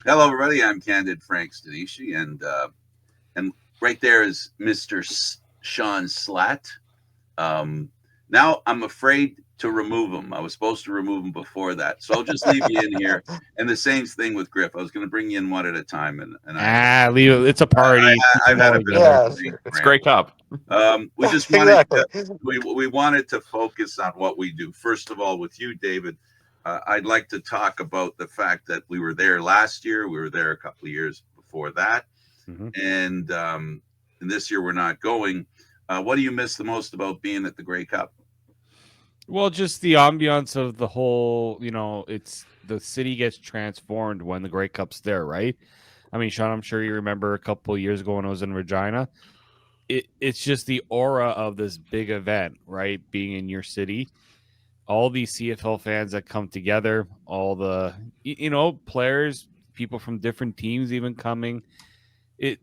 Hello, everybody. I'm Candid Frank Stanishi, and right there is Mr. Shawn Slaght. Now I'm afraid to remove him. I was supposed to remove him before that, so I'll just leave you in here. And the same thing with Griff. I was going to bring you in one at a time, and Leave it. It's a party. Keep I've them had all a bit of together. a Yeah, brain It's cramp. Grey Cup. We just wanted exactly. to, we wanted to focus on what we do. First of all, with you, David, I'd like to talk about the fact that we were there last year. We were there a couple of years before that, Mhm. and this year we're not going. What do you miss the most about being at the Grey Cup? Well, just the ambiance of the whole. It's the city gets transformed when the Grey Cup's there, right? I mean, Sean, I'm sure you remember a couple of years ago when I was in Regina. It's just the aura of this big event, right? Being in your city, all these CFL fans that come together, all the players, people from different teams even coming. It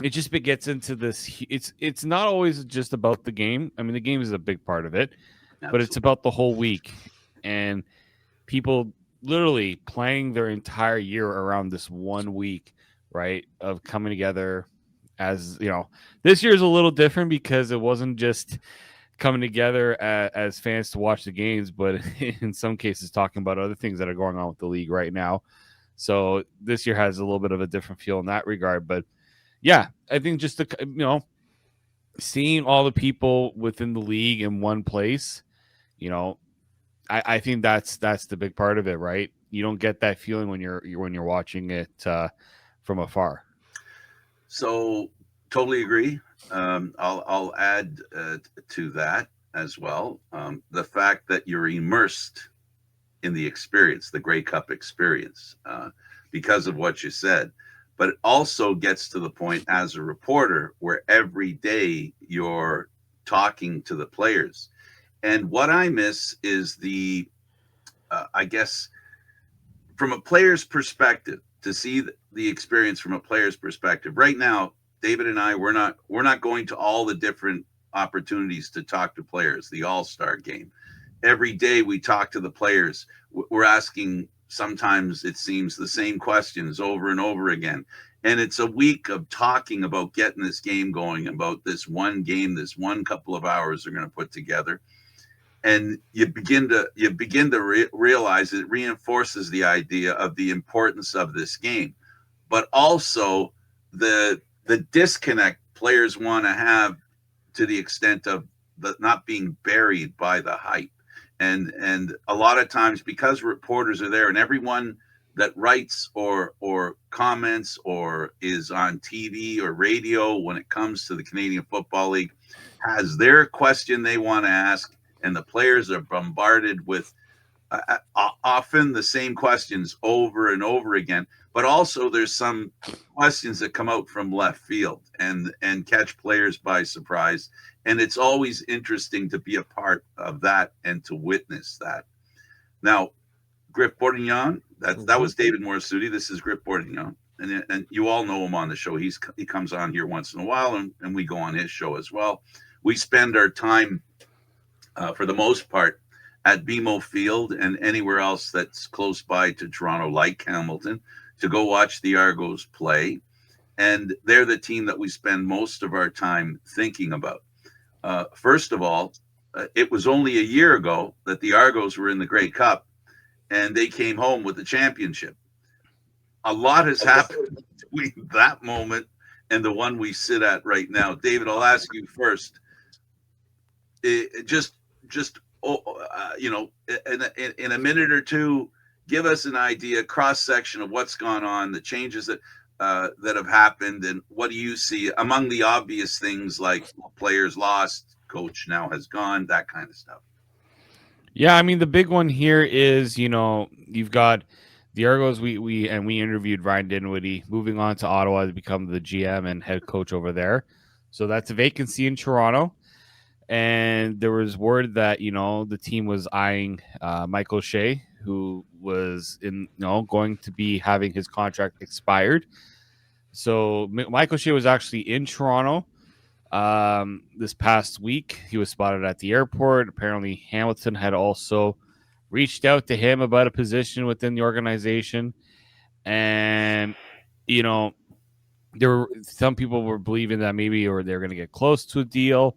it just gets into this. It's not always just about the game. I mean, the game is a big part of it, but it's Absolutely. about the whole week and people literally playing their entire year around this one week, right? Of coming together. As this year is a little different because it wasn't just coming together as fans to watch the games, but in some cases talking about other things that are going on with the league right now. So this year has a little bit of a different feel in that regard. But yeah, I think just the seeing all the people within the league in one place, you know, I think that's the big part of it, right? You don't get that feeling when you're watching it from afar. So totally agree. I'll add to that as well. The fact that you're immersed in the experience, the Grey Cup experience, because of what you said. But it also gets to the point as a reporter where every day you're talking to the players. And what I miss is I guess, from a player's perspective, to see the experience from a player's perspective. Right now, David and I, we're not going to all the different opportunities to talk to players. The All Star game, every day we talk to the players. We're asking, sometimes it seems, the same questions over and over again. And it's a week of talking about getting this game going, about this one game, this one couple of hours they're going to put together. And you begin to realize it reinforces the idea of the importance of this game, but also the disconnect players want to have, to the extent of the not being buried by the hype. And a lot of times, because reporters are there and everyone that writes or comments or is on TV or radio when it comes to the Canadian Football League has their question they want to ask, and the players are bombarded with often the same questions over and over again. But also, there's some questions that come out from left field and catch players by surprise. And it's always interesting to be a part of that and to witness that. Now, Griff Bordignon, that Mhm. was David Morisuti. This is Griff Bordignon. And you all know him on the show. He comes on here once in a while, and we go on his show as well. We spend our time, for the most part, at BMO Field and anywhere else that's close by to Toronto, like Hamilton, to go watch the Argos play. And they're the team that we spend most of our time thinking about. First of all, it was only a year ago that the Argos were in the Grey Cup and they came home with the championship. A lot has happened between that moment and the one we sit at right now. David, I'll ask you first. Just in a minute or two, give us an idea, cross section of what's gone on, the changes that have happened, and what do you see among the obvious things like players lost, coach now has gone, that kind of stuff. Yeah, I mean the big one here is you've got the Argos. We interviewed Ryan Dinwiddie moving on to Ottawa to become the GM and head coach over there. So that's a vacancy in Toronto. And there was word that the team was eyeing Michael Shea, who was going to be having his contract expired. So Michael Shea was actually in Toronto this past week. He was spotted at the airport. Apparently, Hamilton had also reached out to him about a position within the organization. And there were some people were believing that maybe or they're going to get close to a deal,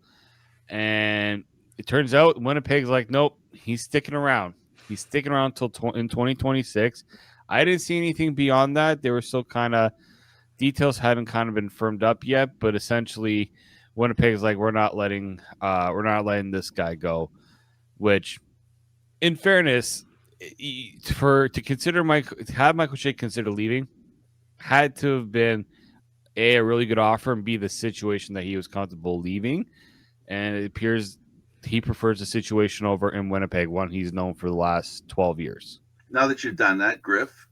and it turns out Winnipeg's like, nope, he's sticking around. He's sticking around till in 2026. I didn't see anything beyond that. There were still kind of details hadn't kind of been firmed up yet, but essentially, Winnipeg's like, we're not letting this guy go. Which, in fairness, to have Michael Shea consider leaving, had to have been a really good offer, and B, the situation that he was comfortable leaving. And it appears he prefers the situation over in Winnipeg, one he's known for the last 12 years. Now that you've done that, Griff,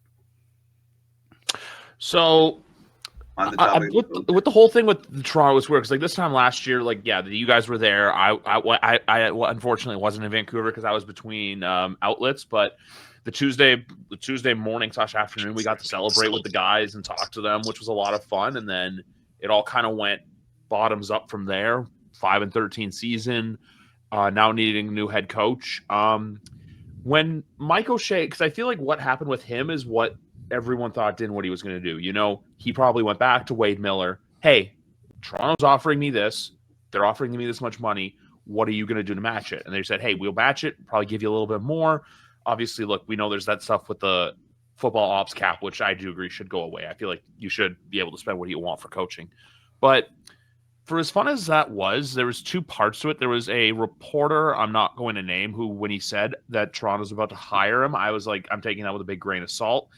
so on the topic with the whole thing with the Toronto was weird because like this time last year, like you guys were there. I unfortunately wasn't in Vancouver because I was between outlets, but the Tuesday morning / afternoon, we got to celebrate with the guys and talk to them, which was a lot of fun. And then it all kind of went bottoms up from there. 5-13 season, now needing a new head coach. When Mike O'Shea, because I feel like what happened with him is what everyone thought what he was going to do. He probably went back to Wade Miller. Hey, Toronto's offering me this. They're offering me this much money. What are you going to do to match it? And they said, hey, we'll match it, probably give you a little bit more. Obviously, look, we know there's that stuff with the football ops cap, which I do agree should go away. I feel like you should be able to spend what you want for coaching. But for as fun as that was, there was two parts to it. There was a reporter, I'm not going to name, who when he said that Toronto's about to hire him, I was like, I'm taking that with a big grain of salt.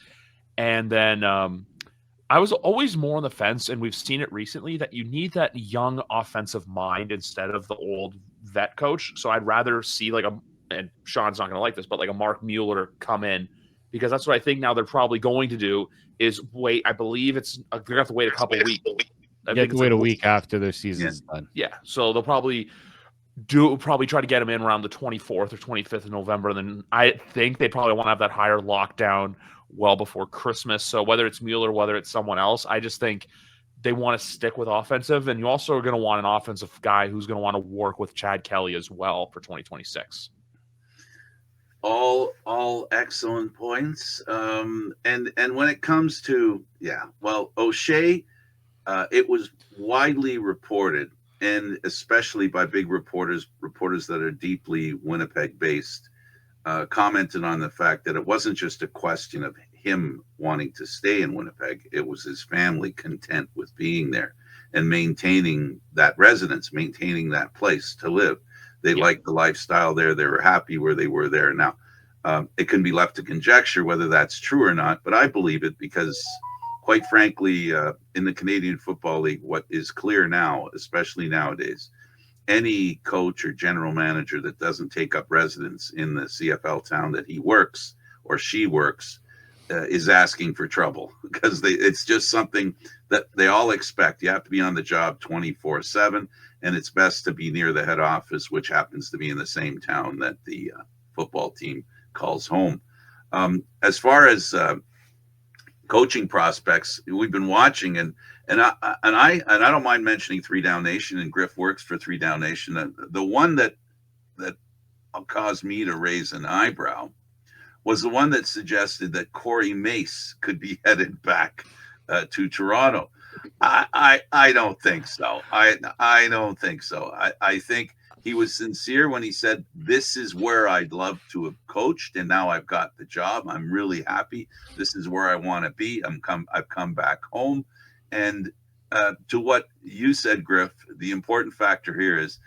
And then I was always more on the fence, and we've seen it recently, that you need that young offensive mind instead of the old vet coach. So I'd rather see and Sean's not going to like this, but like a Mark Mueller come in, because that's what I think now they're probably going to do is wait. I believe they're going to have to wait a couple weeks. You have to wait a week after their season's done. Yeah. So they'll probably try to get him in around the 24th or 25th of November. And then I think they probably want to have that hire locked down well before Christmas. So whether it's Mueller, whether it's someone else, I just think they want to stick with offensive. And you also are going to want an offensive guy who's going to want to work with Chad Kelly as well for 2026. All excellent points. And when it comes to O'Shea, it was widely reported, and especially by big reporters that are deeply Winnipeg based, commented on the fact that it wasn't just a question of him wanting to stay in Winnipeg. It was his family content with being there and maintaining that residence, maintaining that place to live. They liked the lifestyle there. They were happy where they were there. Now, it can be left to conjecture whether that's true or not, but I believe it because, quite frankly, in the Canadian Football League, what is clear now, especially nowadays, any coach or general manager that doesn't take up residence in the CFL town that he works or she works is asking for trouble, because it's just something that they all expect. You have to be on the job 24/7, and it's best to be near the head office, which happens to be in the same town that the football team calls home. As far as coaching prospects, we've been watching, and I don't mind mentioning 3 Down Nation, and Griff works for 3 Down Nation. The one that caused me to raise an eyebrow was the one that suggested that Corey Mace could be headed back to Toronto. I don't think so. I don't think so. I think he was sincere when he said, this is where I'd love to have coached, and now I've got the job. I'm really happy. This is where I want to be. I've come back home. And to what you said, Griff, the important factor here is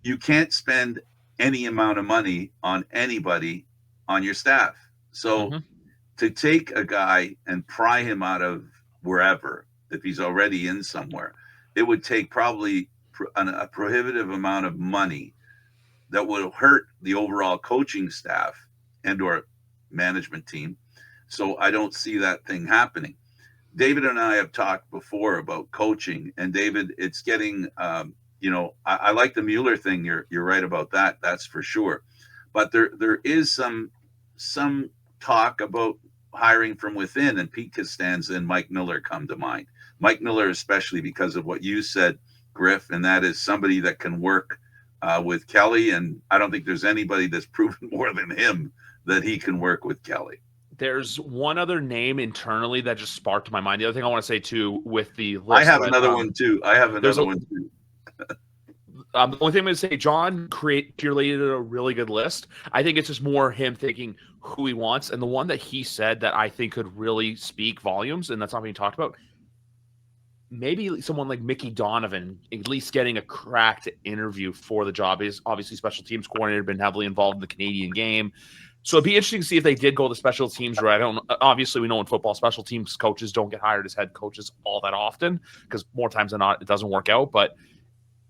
you can't spend any amount of money on anybody on your staff. So to take a guy and pry him out of wherever, if he's already in somewhere, it would take probably a prohibitive amount of money that would hurt the overall coaching staff and or management team. So I don't see that thing happening. David and I have talked before about coaching, and David, it's getting, I like the Mueller thing. You're right about that. That's for sure. But there is some talk about hiring from within, and Pete Costanza and Mike Miller come to mind. Mike Miller, especially because of what you said, Griff, and that is somebody that can work with Kelly. And I don't think there's anybody that's proven more than him that he can work with Kelly. There's one other name internally that just sparked my mind. The other thing I want to say too with the list, I have another one too. there's one too. The only thing I'm going to say, John curated a really good list. I think it's just more him thinking who he wants. And the one that he said that I think could really speak volumes, and that's not being talked about, maybe someone like Mickey Donovan, at least getting a crack to interview for the job. He's obviously special teams coordinator, been heavily involved in the Canadian game. So it'd be interesting to see if they did go the special teams route. Obviously, we know in football, special teams coaches don't get hired as head coaches all that often because more times than not, it doesn't work out. But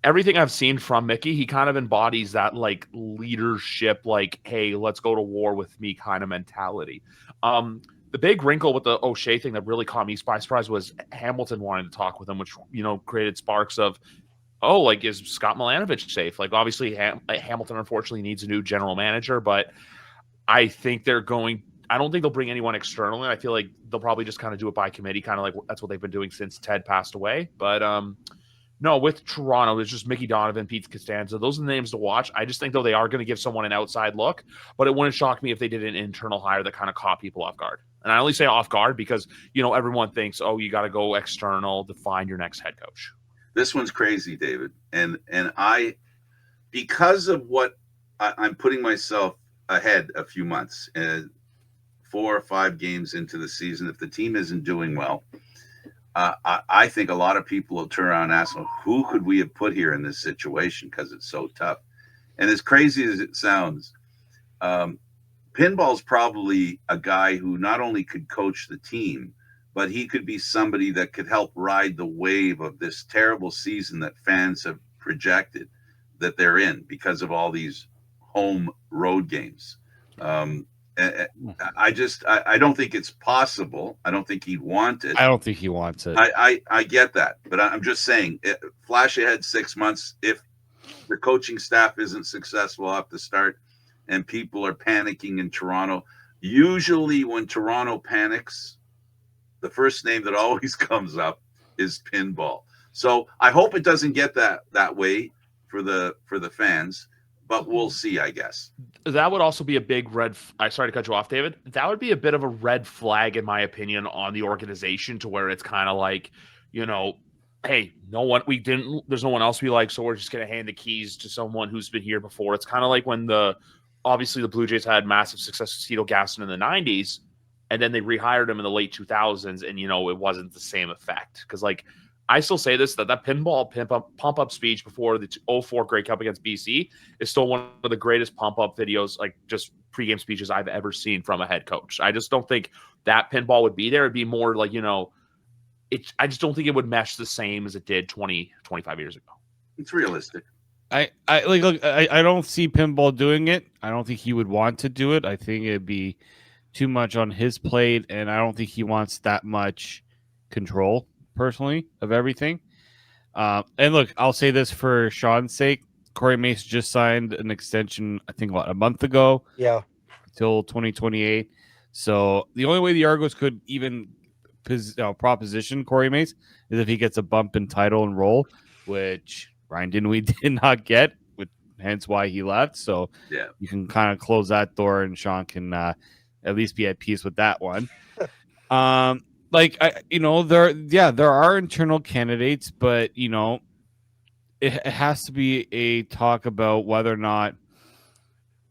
everything I've seen from Mickey, he kind of embodies that like leadership, like, hey, let's go to war with me kind of mentality. The big wrinkle with the O'Shea thing that really caught me by surprise was Hamilton wanting to talk with him, which, created sparks of, oh, like, is Scott Milanovich safe? Like, obviously, Hamilton unfortunately needs a new general manager, but I think I don't think they'll bring anyone external in. I feel like they'll probably just kind of do it by committee, kind of like that's what they've been doing since Ted passed away. But no, with Toronto, it's just Mickey Donovan, Pete Costanza. Those are the names to watch. I just think, though, they are going to give someone an outside look, but it wouldn't shock me if they did an internal hire that kind of caught people off guard. And I only say off guard because, everyone thinks, oh, you got to go external to find your next head coach. This one's crazy, David. And I, because of what I'm putting myself ahead a few months, 4 or 5 games into the season, if the team isn't doing well, I think a lot of people will turn around and ask, well, who could we have put here in this situation because it's so tough? And as crazy as it sounds, Pinball's probably a guy who not only could coach the team, but he could be somebody that could help ride the wave of this terrible season that fans have projected that they're in because of all these home road games. I don't think it's possible. I don't think he'd want it. I don't think he wants it. I get that, but I'm just saying, flash ahead 6 months. If the coaching staff isn't successful off the start and people are panicking in Toronto, usually when Toronto panics, the first name that always comes up is Pinball. So I hope it doesn't get that way for the fans. But we'll see, I guess. That would also be a big sorry to cut you off, David. That would be a bit of a red flag, in my opinion, on the organization, to where it's kind of like, hey, there's no one else we like, so we're just going to hand the keys to someone who's been here before. It's kind of like when obviously the Blue Jays had massive success with Tito Gaston in the 90s, and then they rehired him in the late 2000s, and, it wasn't the same effect. Because, like, I still say this, that Pinball pump up speech before the 2004 Grey Cup against BC is still one of the greatest pump up videos, like just pregame speeches I've ever seen from a head coach. I just don't think that Pinball would be there. It'd be more like, I just don't think it would mesh the same as it did 25 years ago. It's realistic. I don't see Pinball doing it. I don't think he would want to do it. I think it'd be too much on his plate, and I don't think he wants that much control personally of everything. And look, I'll say this for Shawn's sake. Corey Mace just signed an extension, I think, a month ago. Yeah. Till 2028. So the only way the Argos could even proposition Corey Mace is if he gets a bump in title and role, which Ryan Dinwiddie did not get, hence why he left. So yeah, you can kind of close that door, and Shawn can at least be at peace with that one. There are internal candidates, but it has to be a talk about whether or not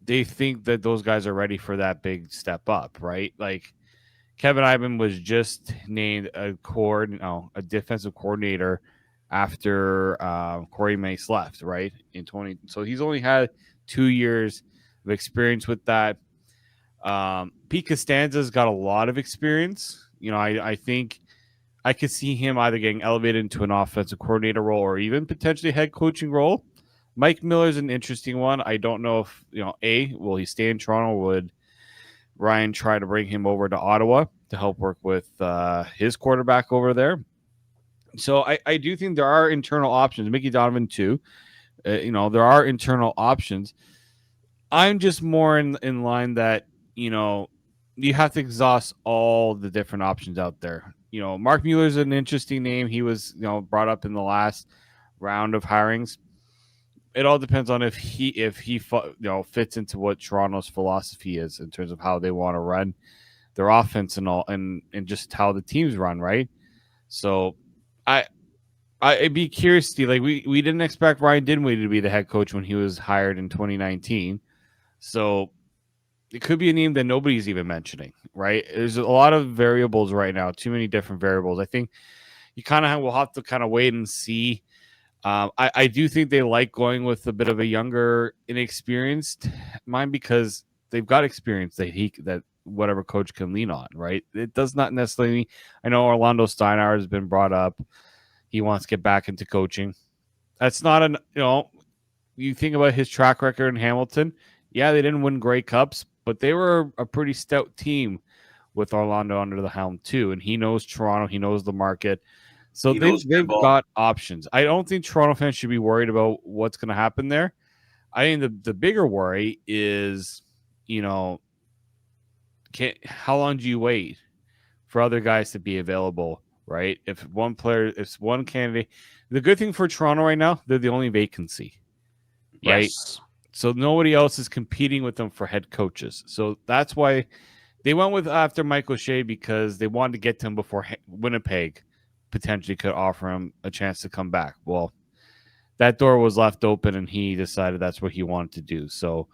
they think that those guys are ready for that big step up, right? Like Kevin Ivan was just named a defensive coordinator after Corey Mace left, right? So he's only had 2 years of experience with that. Pete Costanza's got a lot of experience. I think I could see him either getting elevated into an offensive coordinator role or even potentially head coaching role. Mike Miller's an interesting one. I don't know if, will he stay in Toronto? Would Ryan try to bring him over to Ottawa to help work with his quarterback over there? So I do think there are internal options. Mickey Donovan too. There are internal options. I'm just more in line that, you have to exhaust all the different options out there. Mark Mueller's an interesting name. He was, brought up in the last round of hirings. It all depends on if he fits into what Toronto's philosophy is in terms of how they want to run their offense and all, and just how the teams run, right? So, I'd be curious, Steve. Like we didn't expect Ryan Dinwiddie to be the head coach when he was hired in 2019, so it could be a name that nobody's even mentioning, right? There's a lot of variables right now, too many different variables. I think you kind of will have to kind of wait and see. I do think they like going with a bit of a younger, inexperienced mind because they've got experience that whatever coach can lean on, right? It does not necessarily. I know Orlando Steinauer has been brought up. He wants to get back into coaching. That's not you think about his track record in Hamilton. Yeah, they didn't win Grey Cups, but they were a pretty stout team with Orlando under the helm too. And he knows Toronto. He knows the market. So He knows they've pinball. got options. I don't think Toronto fans should be worried about what's going to happen there. I think the bigger worry is, how long do you wait for other guys to be available, right? If one candidate, the good thing for Toronto right now, they're the only vacancy, right? Yes. So nobody else is competing with them for head coaches. So that's why they went with after Mike O'Shea because they wanted to get to him before Winnipeg potentially could offer him a chance to come back. Well, that door was left open and he decided that's what he wanted to do. So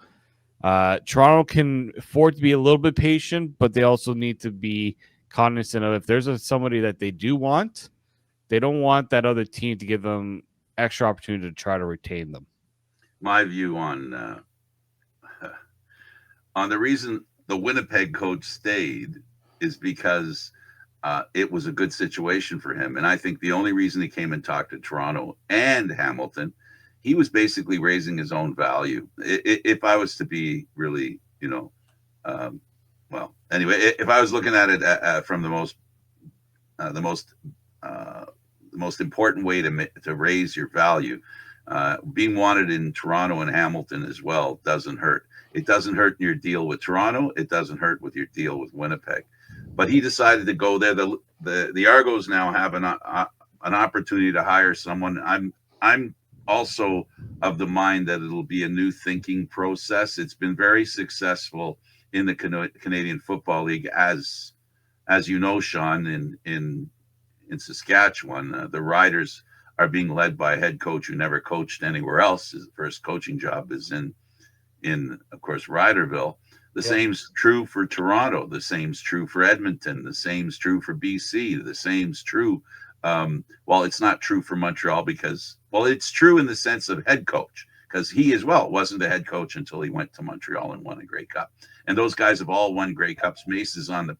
Toronto can afford to be a little bit patient, but they also need to be cognizant of if there's somebody that they do want, they don't want that other team to give them extra opportunity to try to retain them. My view on the reason the Winnipeg coach stayed is because it was a good situation for him. And I think the only reason he came and talked to Toronto and Hamilton, he was basically raising his own value. If I was to be really, well, anyway, if I was looking at it from the most important way to raise your value, being wanted in Toronto and Hamilton as well doesn't hurt. It doesn't hurt in your deal with Toronto. It doesn't hurt with your deal with Winnipeg. But he decided to go there. The Argos now have an opportunity to hire someone. I'm also of the mind that it'll be a new thinking process. It's been very successful in the Canadian Football League, as you know, Shawn, in Saskatchewan. The Riders are being led by a head coach who never coached anywhere else. His first coaching job is in of course, Riderville. The same's true for Toronto. The same's true for Edmonton. The same's true for BC. The same's true. Well, it's not true for Montreal because, well, it's true in the sense of head coach, because he as well wasn't a head coach until he went to Montreal and won a Grey Cup. And those guys have all won Grey Cups. Mace is on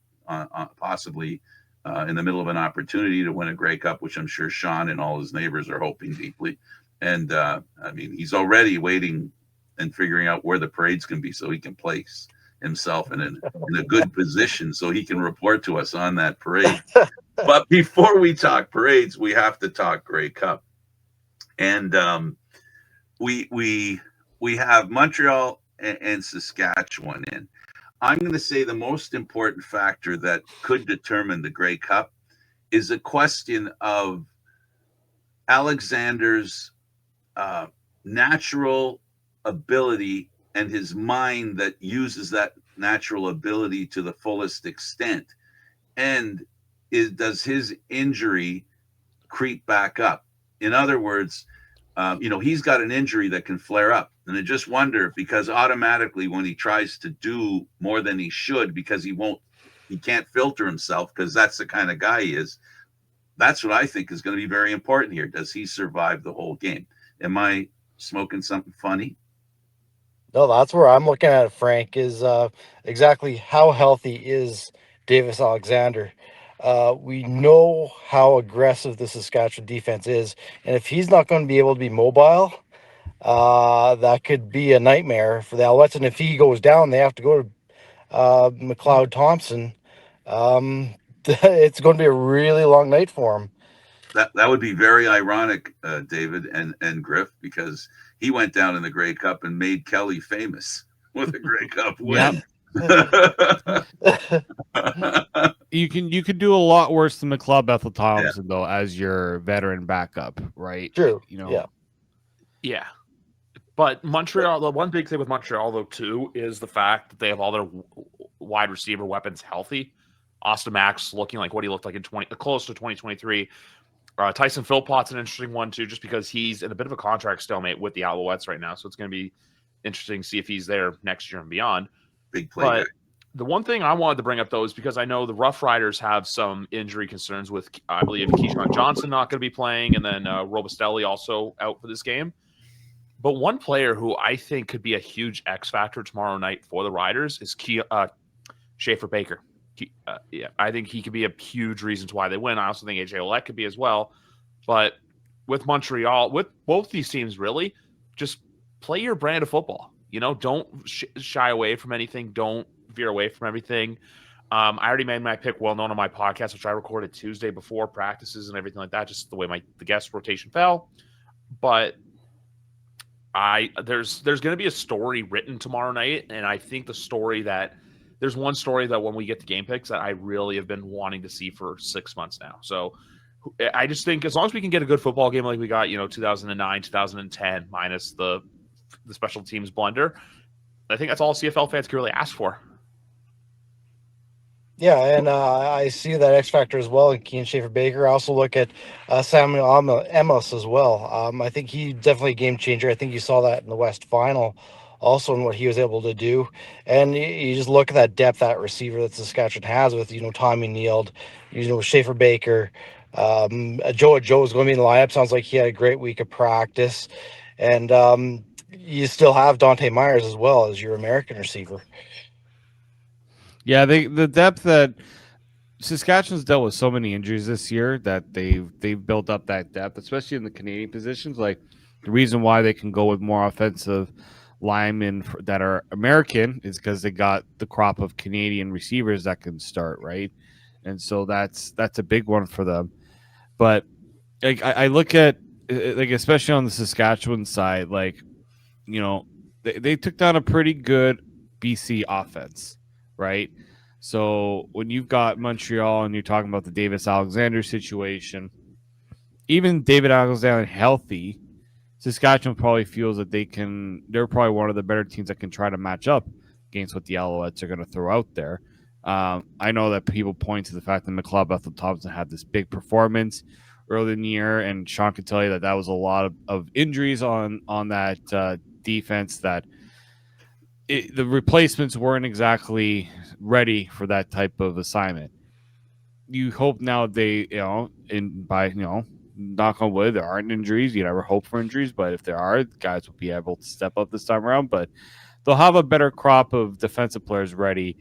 possibly in the middle of an opportunity to win a Grey Cup, which I'm sure Shawn and all his neighbors are hoping deeply. And he's already waiting and figuring out where the parade's can be so he can place himself in a good position so he can report to us on that parade. But before we talk parades, we have to talk Grey Cup. And we have Montreal and Saskatchewan in. I'm going to say the most important factor that could determine the Grey Cup is a question of Alexander's natural ability and his mind that uses that natural ability to the fullest extent. And does his injury creep back up? In other words, he's got an injury that can flare up. And I just wonder, because automatically when he tries to do more than he should, because he can't filter himself, because that's the kind of guy he is. That's what I think is going to be very important here. Does he survive the whole game? Am I smoking something funny? No, that's where I'm looking at it, Frank, is exactly how healthy is Davis Alexander. We know how aggressive the Saskatchewan defense is, and if he's not going to be able to be mobile, that could be a nightmare for the Alouettes. And if he goes down, they have to go to McLeod Thompson. It's going to be a really long night for him. That would be very ironic, David and Griff, because he went down in the Grey Cup and made Kelly famous with a Grey Cup win. You could do a lot worse than McLeod Bethel Thompson though, as your veteran backup, right? True. Yeah. But Montreal, the one big thing with Montreal though too is the fact that they have all their wide receiver weapons healthy. Austin Max looking like what he looked like in close to 2023. Tyson Philpott's an interesting one too, just because he's in a bit of a contract stalemate with the Alouettes right now. So it's going to be interesting to see if he's there next year and beyond. Big play guy. The one thing I wanted to bring up, though, is because I know the Rough Riders have some injury concerns with, I believe, Keyshawn Johnson not going to be playing, and then Robustelli also out for this game. But one player who I think could be a huge X factor tomorrow night for the Riders is Schaefer Baker. Yeah, I think he could be a huge reason to why they win. I also think AJ Olette could be as well. But with Montreal, with both these teams, really, just play your brand of football. Don't shy away from anything. Don't veer away from everything. I already made my pick well known on my podcast, which I recorded Tuesday before practices and everything like that, just the way the guest rotation fell. But there's going to be a story written tomorrow night, and I think there's one story that when we get to game picks that I really have been wanting to see for 6 months now. So I just think as long as we can get a good football game like we got, 2009, 2010, minus the special teams blunder, I think that's all CFL fans can really ask for. Yeah, and I see that X factor as well in Keen Schaefer Baker. I also look at Samuel Amos as well. I think he's definitely a game changer. I think you saw that in the West Final, also in what he was able to do. And you just look at that depth at receiver that Saskatchewan has with Tommy Neild, Schaefer Baker. Joe is going to be in the lineup. Sounds like he had a great week of practice, and you still have Dante Myers as well as your American receiver. Yeah, the depth that Saskatchewan's dealt with so many injuries this year that they've built up that depth, especially in the Canadian positions. Like the reason why they can go with more offensive linemen that are American is because they got the crop of Canadian receivers that can start, right? And so that's a big one for them. But like I look at like especially on the Saskatchewan side, like they took down a pretty good BC offense, right? So when you've got Montreal and you're talking about the Davis Alexander situation, even David Alexander healthy, Saskatchewan probably feels that they're probably one of the better teams that can try to match up against what the Alouettes are going to throw out there. I know that people point to the fact that McLeod Bethel Thompson had this big performance early in the year, and Shawn can tell you that was a lot of injuries on that defense that the replacements weren't exactly ready for that type of assignment. You hope now they, knock on wood, there aren't injuries. You never hope for injuries, but if there are, guys will be able to step up this time around. But they'll have a better crop of defensive players ready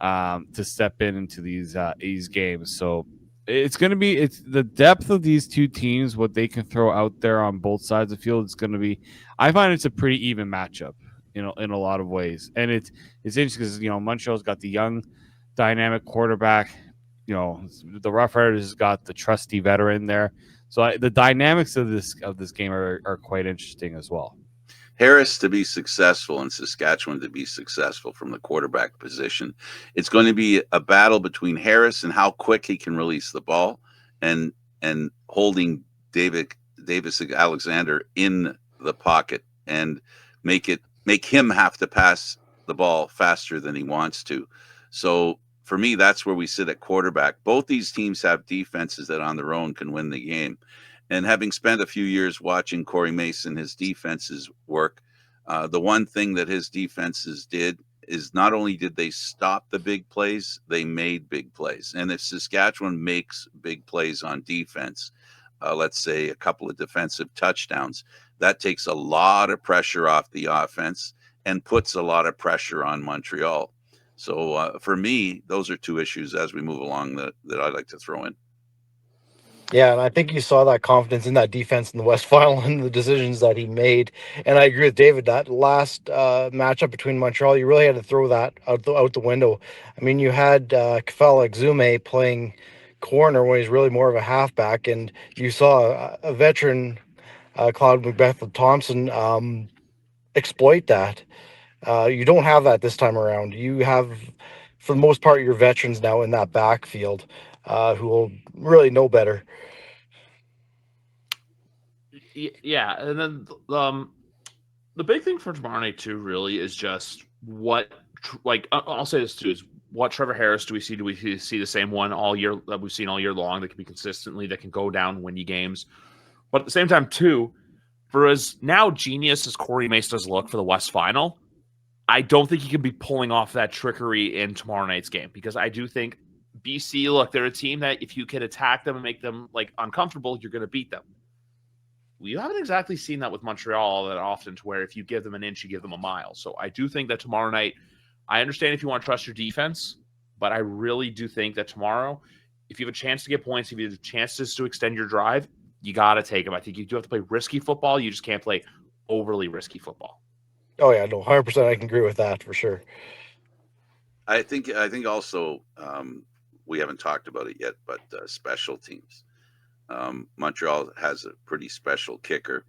to step into these games. So it's the depth of these two teams, what they can throw out there on both sides of the field. It's going to be, I find it's a pretty even matchup, in a lot of ways. And it's interesting because, Montreal's got the young, dynamic quarterback. The Rough Riders has got the trusty veteran there. So the dynamics of this game are quite interesting as well. Harris to be successful and Saskatchewan to be successful from the quarterback position, it's going to be a battle between Harris and how quick he can release the ball and holding Davis Alexander in the pocket and make him have to pass the ball faster than he wants to. So for me, that's where we sit at quarterback. Both these teams have defenses that on their own can win the game. And having spent a few years watching Corey Mason, his defenses work, the one thing that his defenses did is not only did they stop the big plays, they made big plays. And if Saskatchewan makes big plays on defense, let's say a couple of defensive touchdowns, that takes a lot of pressure off the offense and puts a lot of pressure on Montreal. So for me, those are two issues as we move along that I'd like to throw in. Yeah, and I think you saw that confidence in that defense in the West Final and the decisions that he made. And I agree with David, that last matchup between Montreal, you really had to throw that out the window. I mean, you had Kafel Exume playing corner when he's really more of a halfback, and you saw a veteran, Claude McBeth Thompson, exploit that. You don't have that this time around. You have, for the most part, your veterans now in that backfield who will really know better. Yeah, and then the big thing for tomorrow night too really is just what I'll say this too: is what Trevor Harris do we see? Do we see the same one all year that we've seen all year long? That can be consistently, that can go down, win you games. But at the same time, too, for as now genius as Corey Mace does look for the West Final, I don't think he can be pulling off that trickery in tomorrow night's game, because I do think BC, look, they're a team that if you can attack them and make them like uncomfortable, you're going to beat them. We haven't exactly seen that with Montreal that often, to where if you give them an inch, you give them a mile. So I do think that tomorrow night, I understand if you want to trust your defense, but I really do think that tomorrow, if you have a chance to get points, if you have chances to extend your drive, you got to take them. I think you do have to play risky football. You just can't play overly risky football. Oh yeah, no, 100%. I can agree with that for sure. I think also we haven't talked about it yet, but special teams. Montreal has a pretty special kicker,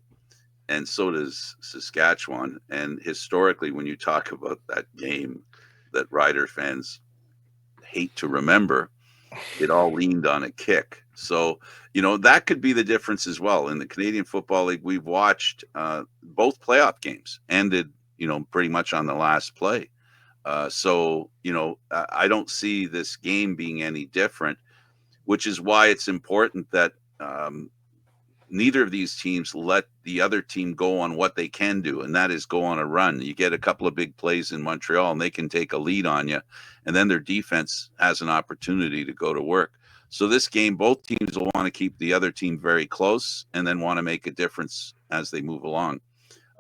and so does Saskatchewan. And historically, when you talk about that game that Rider fans hate to remember, it all leaned on a kick. So, that could be the difference as well. In the Canadian Football League, we've watched both playoff games ended, pretty much on the last play. So, I don't see this game being any different, which is why it's important that neither of these teams let the other team go on what they can do, and that is go on a run. You get a couple of big plays in Montreal, and they can take a lead on you, and then their defense has an opportunity to go to work. So this game, both teams will want to keep the other team very close and then want to make a difference as they move along.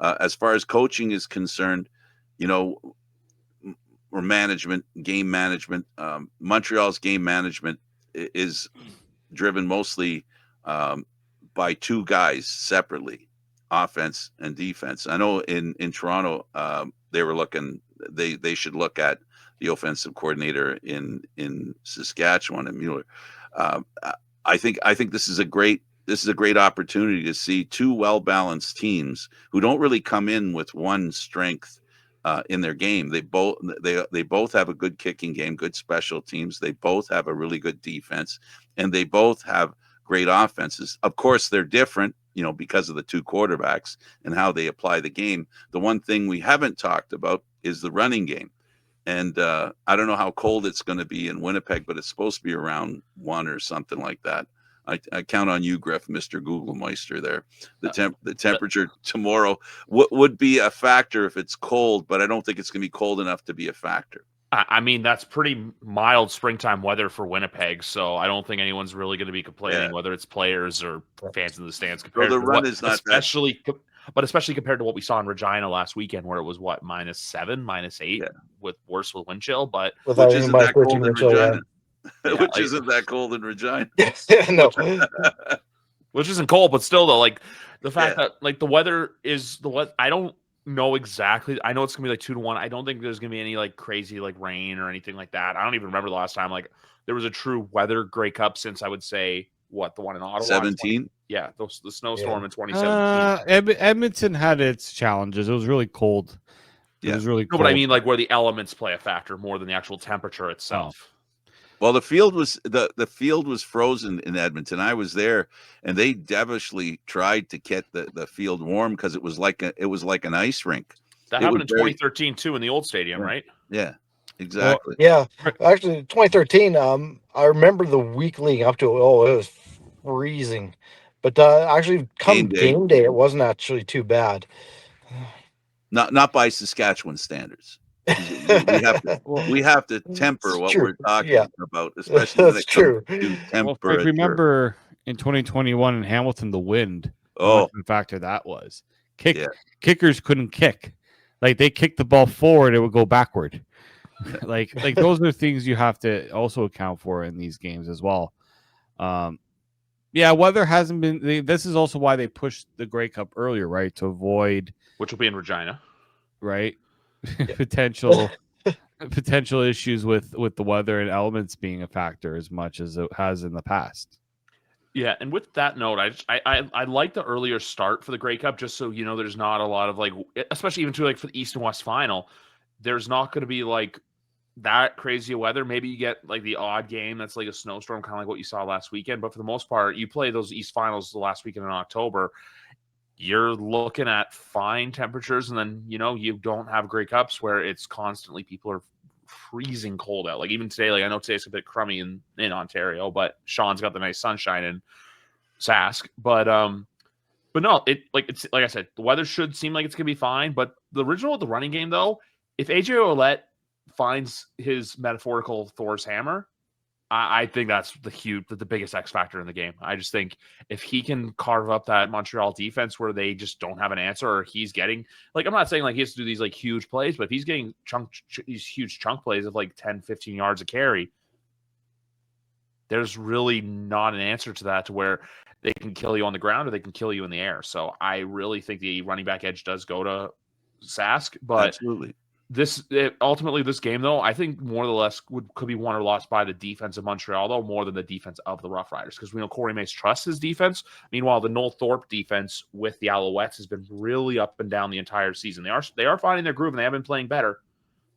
As far as coaching is concerned, or game management, Montreal's game management is driven mostly by two guys separately, offense and defense. I know in Toronto, they should look at the offensive coordinator in Saskatchewan and Mueller. I think this is a great opportunity to see two well-balanced teams who don't really come in with one strength in their game. They both have a good kicking game, good special teams. They both have a really good defense, and they both have great offenses. Of course, they're different, because of the two quarterbacks and how they apply the game. The one thing we haven't talked about is the running game. And I don't know how cold it's going to be in Winnipeg, but it's supposed to be around 1 or something like that. I count on you, Griff, Mr. Google Meister there. The temperature tomorrow would be a factor if it's cold, but I don't think it's going to be cold enough to be a factor. I mean, that's pretty mild springtime weather for Winnipeg, so I don't think anyone's really going to be complaining, whether it's players or fans in the stands. Compared the to run is not especially compared to what we saw in Regina last weekend, where it was -7, -8, with worse with wind chill. But which isn't that cold in Regina. Which isn't that cold in Regina. No. Which isn't cold, but still, though, like the fact that like the weather is I don't know exactly. I know it's gonna be like 2-1. I don't think there's gonna be any like crazy like rain or anything like that. I don't even remember the last time like there was a true weather Grey Cup since, I would say, the one in Ottawa. 17. The snowstorm in 2017. Edmonton had its challenges. It was really cold. It was really cold. No, but I mean like where the elements play a factor more than the actual temperature itself. Well, the field was frozen in Edmonton. I was there, and they devilishly tried to get the field warm because it was like an ice rink. That happened in 2013 too in the old stadium, right? Yeah, exactly. Well, yeah, actually, 2013. I remember the week leading up to it. Oh, it was freezing, but actually, come game day, it wasn't actually too bad. Not by Saskatchewan standards. We have to temper what we're talking about, especially when it comes to temperature. I remember in 2021 in Hamilton, the wind. How much of a factor that was. Kickers couldn't kick. Like they kicked the ball forward, it would go backward. like those are things you have to also account for in these games as well. Weather hasn't been. This is also why they pushed the Grey Cup earlier, right? To avoid, which will be in Regina, right? potential issues with the weather and elements being a factor as much as it has in the past. Yeah, and with that note, I like the earlier start for the Grey Cup, just so there's not a lot of like, especially even for the East and West final, there's not going to be like that crazy weather. Maybe you get like the odd game that's like a snowstorm, kind of like what you saw last weekend, but for the most part, you play those East finals the last weekend in October. you're looking at fine temperatures, and then you don't have Grey Cups where it's constantly people are freezing cold out. Like even today, like I know today's a bit crummy in Ontario, but Sean's got the nice sunshine in Sask. But no, it's like I said, the weather should seem like it's gonna be fine. But the original with the running game though, if AJ Ouellette finds his metaphorical Thor's hammer, I think that's the biggest X factor in the game. I just think if he can carve up that Montreal defense where they just don't have an answer, or he's getting, like, I'm not saying like he has to do these like huge plays, but if he's getting these huge chunk plays of like 10, 15 yards a carry, there's really not an answer to that, to where they can kill you on the ground or they can kill you in the air. So I really think the running back edge does go to Sask, but Absolutely. Ultimately this game though, I think more or less could be won or lost by the defense of Montreal though, more than the defense of the Rough Riders, because we know Corey Mace trusts his defense. Meanwhile, the Noel Thorpe defense with the Alouettes has been really up and down the entire season. They are finding their groove and they have been playing better,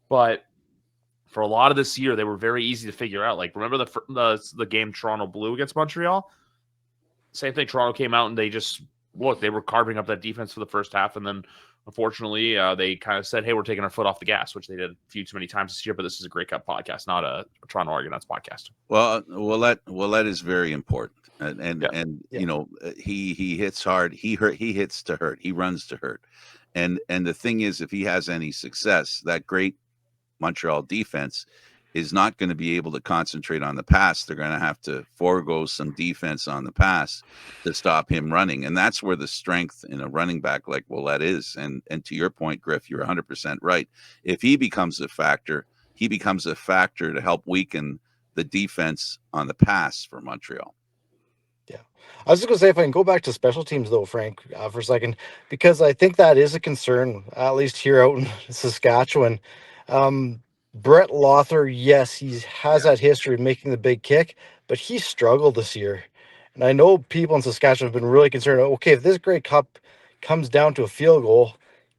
but for a lot of this year they were very easy to figure out. Like remember the game Toronto Blue against Montreal? Same thing. Toronto came out and they were carving up that defense for the first half, and then unfortunately, they kind of said, hey, we're taking our foot off the gas, which they did a few too many times this year. But this is a Grey Cup podcast, not a Toronto Argonauts podcast. Well, that is very important, and he hits hard. He hits to hurt. He runs to hurt, and the thing is, if he has any success, that great Montreal defense is not going to be able to concentrate on the pass. They're going to have to forego some defense on the pass to stop him running. And that's where the strength in a running back like Ouellette is. And to your point, Griff, you're 100% right. If he becomes a factor, he becomes a factor to help weaken the defense on the pass for Montreal. Yeah. I was just going to say, if I can go back to special teams, though, Frank, for a second, because I think that is a concern, at least here out in Saskatchewan. Brett Lothar, yes, he has that history of making the big kick, but he struggled this year. And I know people in Saskatchewan have been really concerned. Okay, if this Grey Cup comes down to a field goal,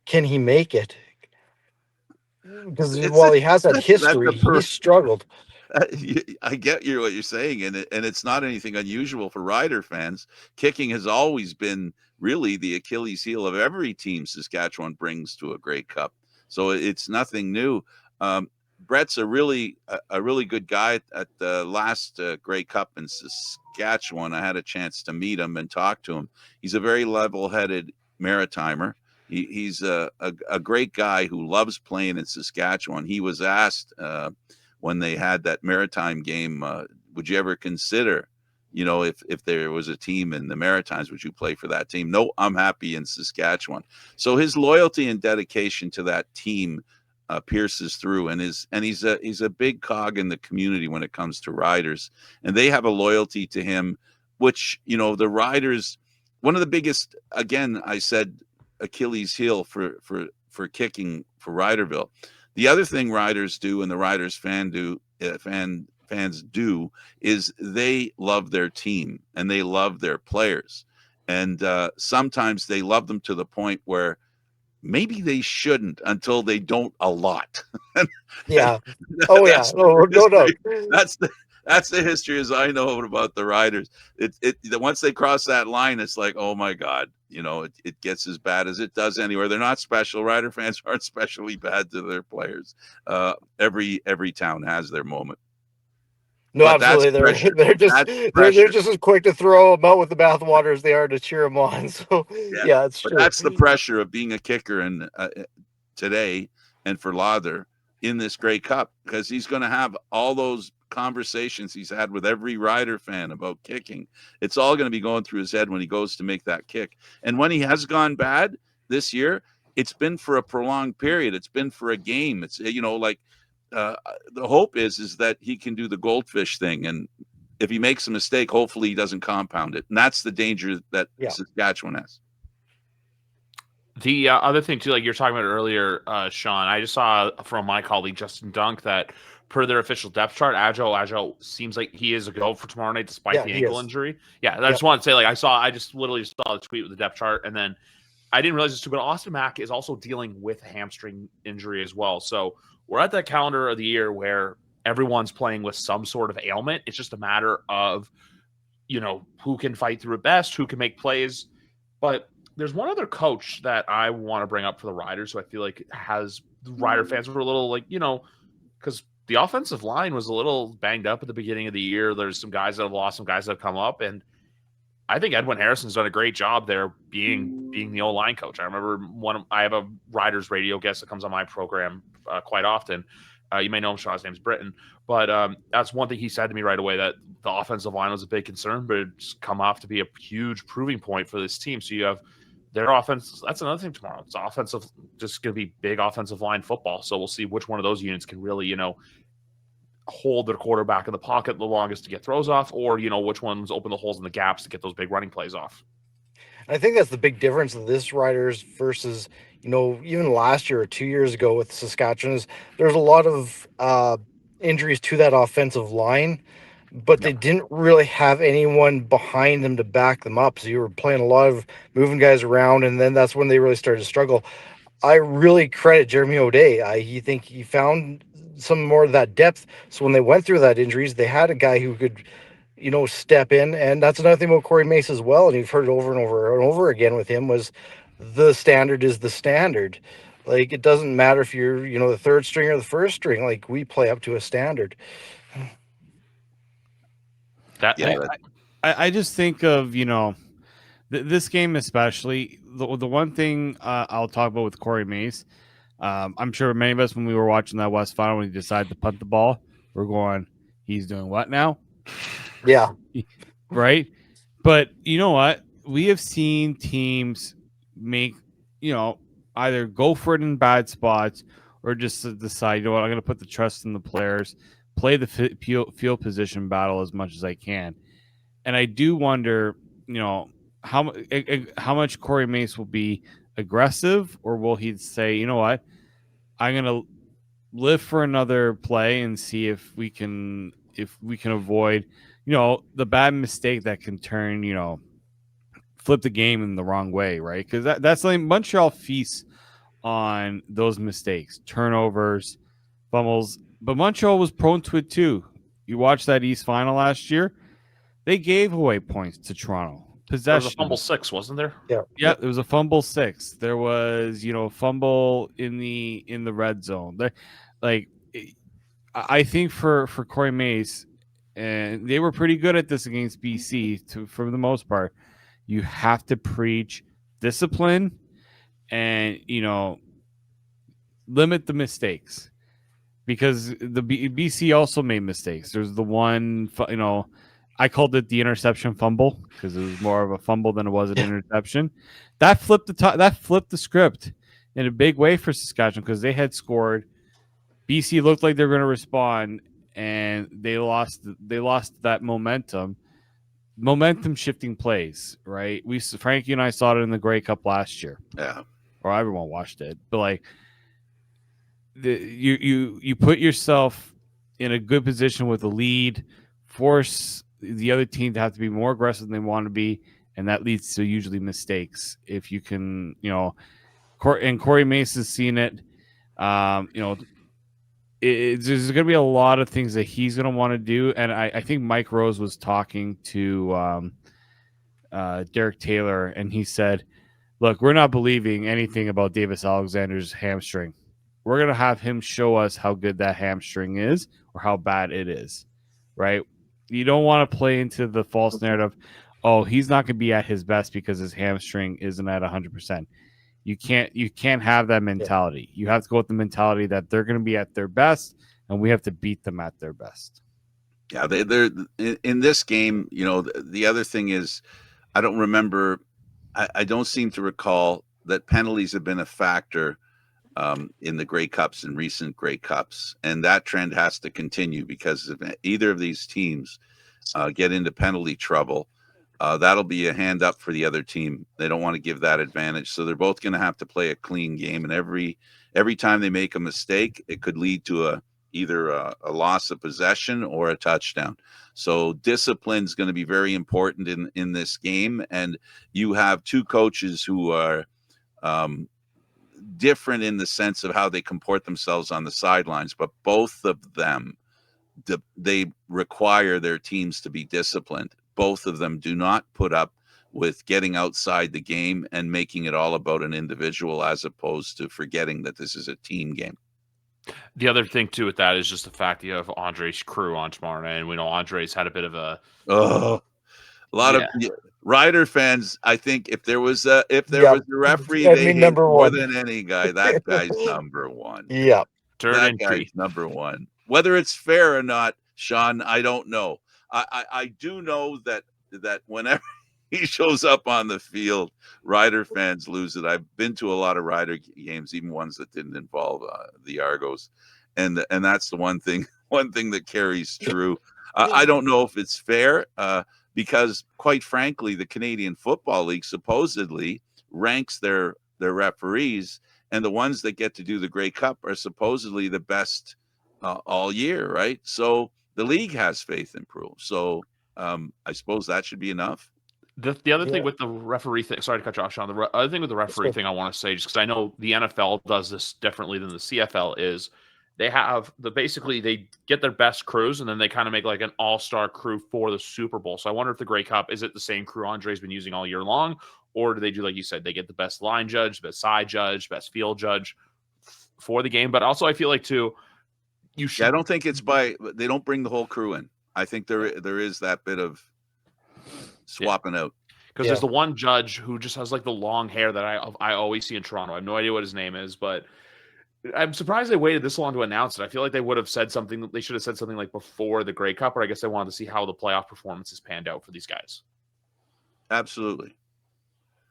can he make it? Because while he has that history, he struggled. I get what you're saying, and it's not anything unusual for Rider fans. Kicking has always been really the Achilles heel of every team Saskatchewan brings to a Grey Cup, so it's nothing new. Brett's a really good guy. At the last Grey Cup in Saskatchewan, I had a chance to meet him and talk to him. He's a very level-headed Maritimer. He's a great guy who loves playing in Saskatchewan. He was asked when they had that Maritime game, would you ever consider, if there was a team in the Maritimes, would you play for that team? No, I'm happy in Saskatchewan. So his loyalty and dedication to that team pierces through, and he's a big cog in the community when it comes to riders, and they have a loyalty to him, which the riders, one of the biggest, again, I said Achilles heel for kicking for Riderville. The other thing riders do, and the riders fans do, is they love their team and they love their players, and sometimes they love them to the point where maybe they shouldn't until they don't a lot. Yeah. Oh yeah. No doubt. That's the history as I know about the riders. Once they cross that line, it's like, oh my God, it gets as bad as it does anywhere. They're not special. Rider fans aren't especially bad to their players. Every town has their moment. No, but absolutely. They're just as quick to throw them out with the bathwater as they are to cheer them on. So yeah, it's true. That's the pressure of being a kicker and today, and for Lothar in this Grey Cup, because he's going to have all those conversations he's had with every Rider fan about kicking. It's all going to be going through his head when he goes to make that kick. And when he has gone bad this year, it's been for a prolonged period. It's been for a game. It's the hope is that he can do the goldfish thing, and if he makes a mistake, hopefully he doesn't compound it, and that's the danger that Saskatchewan has. The other thing too, like you're talking about earlier, Sean, I just saw from my colleague Justin Dunk that per their official depth chart, Agile seems like he is a go for tomorrow night despite the ankle injury. Yeah, I just wanted to say, like, I just literally saw the tweet with the depth chart, and then I didn't realize this too, but Austin Mack is also dealing with a hamstring injury as well. So we're at that calendar of the year where everyone's playing with some sort of ailment. It's just a matter of, who can fight through it best, who can make plays. But There's one other coach that I want to bring up for the Riders, who I feel like has Rider fans were a little like, because the offensive line was a little banged up at the beginning of the year. There's some guys that have lost, some guys that have come up, and I think Edwin Harrison's done a great job there being the O-line coach. I remember I have a Riders radio guest that comes on my program quite often. You may know him, Sean. His name's Britton. But that's one thing he said to me right away, that the offensive line was a big concern, but it's come off to be a huge proving point for this team. So you have their offense. That's another thing tomorrow. It's offensive, just going to be big offensive line football. So we'll see which one of those units can really, hold their quarterback in the pocket the longest to get throws off, or which ones open the holes in the gaps to get those big running plays off. I think that's the big difference of this Riders versus, even last year or 2 years ago with Saskatchewan, is there's a lot of injuries to that offensive line, but they didn't really have anyone behind them to back them up. So you were playing a lot of moving guys around, and then that's when they really started to struggle. I really credit Jeremy O'Day. He think he found some more of that depth. So when they went through that injuries, they had a guy who could, step in. And that's another thing about Corey Mace as well. And you've heard it over and over and over again with him, was the standard is the standard. Like, it doesn't matter if you're, the third string or the first string. Like, we play up to a standard. I just think of, this game especially, the one thing I'll talk about with Corey Mace, I'm sure many of us, when we were watching that West Final, when he decided to punt the ball, we're going, he's doing what now? Yeah. Right? But you know what? We have seen teams make, either go for it in bad spots or just decide, I'm going to put the trust in the players, play the field position battle as much as I can. And I do wonder, how much Corey Mace will be aggressive, or will he say, you know what, I'm going to live for another play and see if we can avoid, the bad mistake that can turn, flip the game in the wrong way, right? Because that's like Montreal feasts on those mistakes, turnovers, fumbles. But Montreal was prone to it too. You watched that East Final last year; they gave away points to Toronto. Possession. There was a fumble 6, wasn't there? Yeah, there was a fumble 6. There was, a fumble in the red zone. I think for Corey Mace, and they were pretty good at this against BC for the most part. You have to preach discipline and, limit the mistakes, because the BC also made mistakes. There's the one, I called it the interception fumble because it was more of a fumble than it was an interception. That flipped the script in a big way for Saskatchewan, because they had scored. BC looked like they were going to respond, and they lost that momentum shifting plays, right? Frankie and I saw it in the Grey Cup last year. Yeah. Or everyone watched it. But you put yourself in a good position with a lead, force the other team to have to be more aggressive than they want to be, and that leads to usually mistakes. If you can, and Corey Mace has seen it. There's going to be a lot of things that he's going to want to do, and I think Mike Rose was talking to Derek Taylor, and he said, look, we're not believing anything about Davis Alexander's hamstring. We're going to have him show us how good that hamstring is or how bad it is, right? You don't want to play into the false narrative, oh, he's not going to be at his best because his hamstring isn't at 100%. You can't have that mentality. You have to go with the mentality that they're going to be at their best, and we have to beat them at their best. Yeah, they're in this game. The other thing is, I don't remember. I don't seem to recall that penalties have been a factor in the Grey Cups and recent Grey Cups, and that trend has to continue, because if either of these teams get into penalty trouble, that'll be a hand up for the other team. They don't want to give that advantage, so they're both going to have to play a clean game. And every time they make a mistake, it could lead to either a loss of possession or a touchdown. So discipline is going to be very important in this game. And you have two coaches who are different in the sense of how they comport themselves on the sidelines, but both of them, they require their teams to be disciplined. Both of them do not put up with getting outside the game and making it all about an individual as opposed to forgetting that this is a team game. The other thing too with that is just the fact that you have Andre's crew on tomorrow night, and we know Andre's had a bit of a lot of Rider fans. I think if there was a referee I they mean, hate number more one. than any guy, that guy's number one. Yeah. third That entry. guy's number one. Whether it's fair or not, Shawn, I don't know. I do know that whenever he shows up on the field, Rider fans lose it. I've been to a lot of Rider games, even ones that didn't involve the Argos, and that's the one thing that carries true. I don't know if it's fair because, quite frankly, the Canadian Football League supposedly ranks their referees, and the ones that get to do the Grey Cup are supposedly the best all year, right? So the league has faith in Prue. So I suppose that should be enough. The other thing with the referee thing, sorry to cut you off, Shawn. The other thing with the referee thing I want to say, just because I know the NFL does this differently than the CFL, is they have basically they get their best crews and then they kind of make like an all-star crew for the Super Bowl. So I wonder if the Grey Cup, is it the same crew Andre's been using all year long, or do they do, like you said, they get the best line judge, best side judge, best field judge for the game? But also I feel like too, you should. Yeah, I don't think it's they don't bring the whole crew in. I think there is that bit of swapping out. Because there's the one judge who just has like the long hair that I always see in Toronto. I have no idea what his name is, but I'm surprised they waited this long to announce it. I feel like they would have said something. They should have said something like before the Grey Cup, or I guess they wanted to see how the playoff performances panned out for these guys. Absolutely.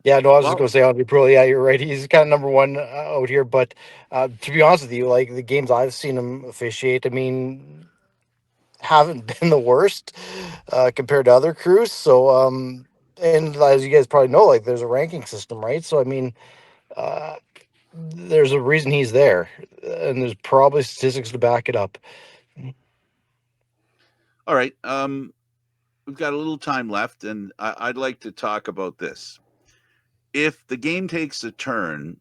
Yeah, no, I was just going to say Andre Prue. Yeah, you're right. He's kind of number one out here. But to be honest with you, like the games I've seen him officiate, I mean, haven't been the worst compared to other crews. So, and as you guys probably know, like there's a ranking system, right? So, I mean, there's a reason he's there, and there's probably statistics to back it up. All right. We've got a little time left, and I'd like to talk about this. If the game takes a turn,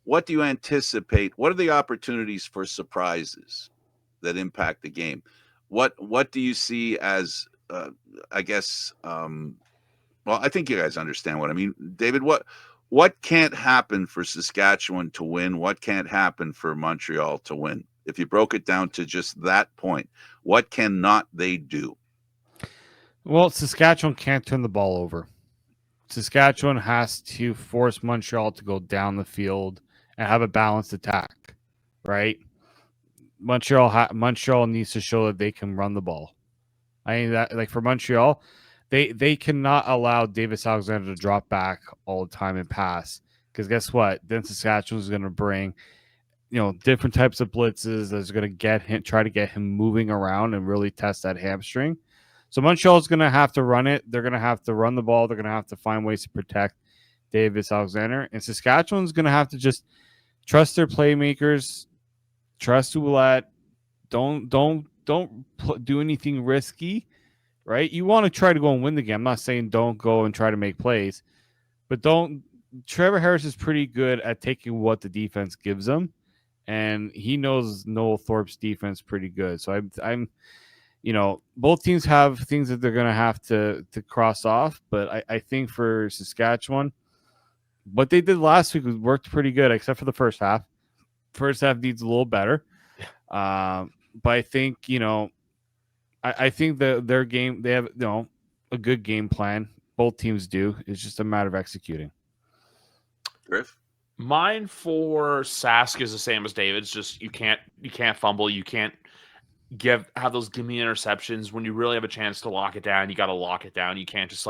what do you anticipate? What are the opportunities for surprises that impact the game? What do you see as, I guess, well, I think you guys understand what I mean. David, what can't happen for Saskatchewan to win? What can't happen for Montreal to win? If you broke it down to just that point, what cannot they do? Well, Saskatchewan can't turn the ball over. Saskatchewan has to force Montreal to go down the field and have a balanced attack, right? Montreal needs to show that they can run the ball. I mean, that like for Montreal, they cannot allow Davis Alexander to drop back all the time and pass, because guess what? Then Saskatchewan is going to bring different types of blitzes that's going to try to get him moving around and really test that hamstring. So Montreal's going to have to run it. They're going to have to run the ball. They're going to have to find ways to protect Davis Alexander. And Saskatchewan's going to have to just trust their playmakers, trust Alouette. Don't do anything risky, right? You want to try to go and win the game. I'm not saying don't go and try to make plays, but don't. Trevor Harris is pretty good at taking what the defense gives him, and he knows Noel Thorpe's defense pretty good. So I'm both teams have things that they're going to have to cross off, but I think for Saskatchewan, what they did last week worked pretty good, except for the first half. First half needs a little better. But I think, I think that their game, they have, a good game plan. Both teams do. It's just a matter of executing. Griff? Mine for Sask is the same as David's. Just you can't fumble. You can't have those gimme interceptions. When you really have a chance to lock it down, you got to lock it down. You can't just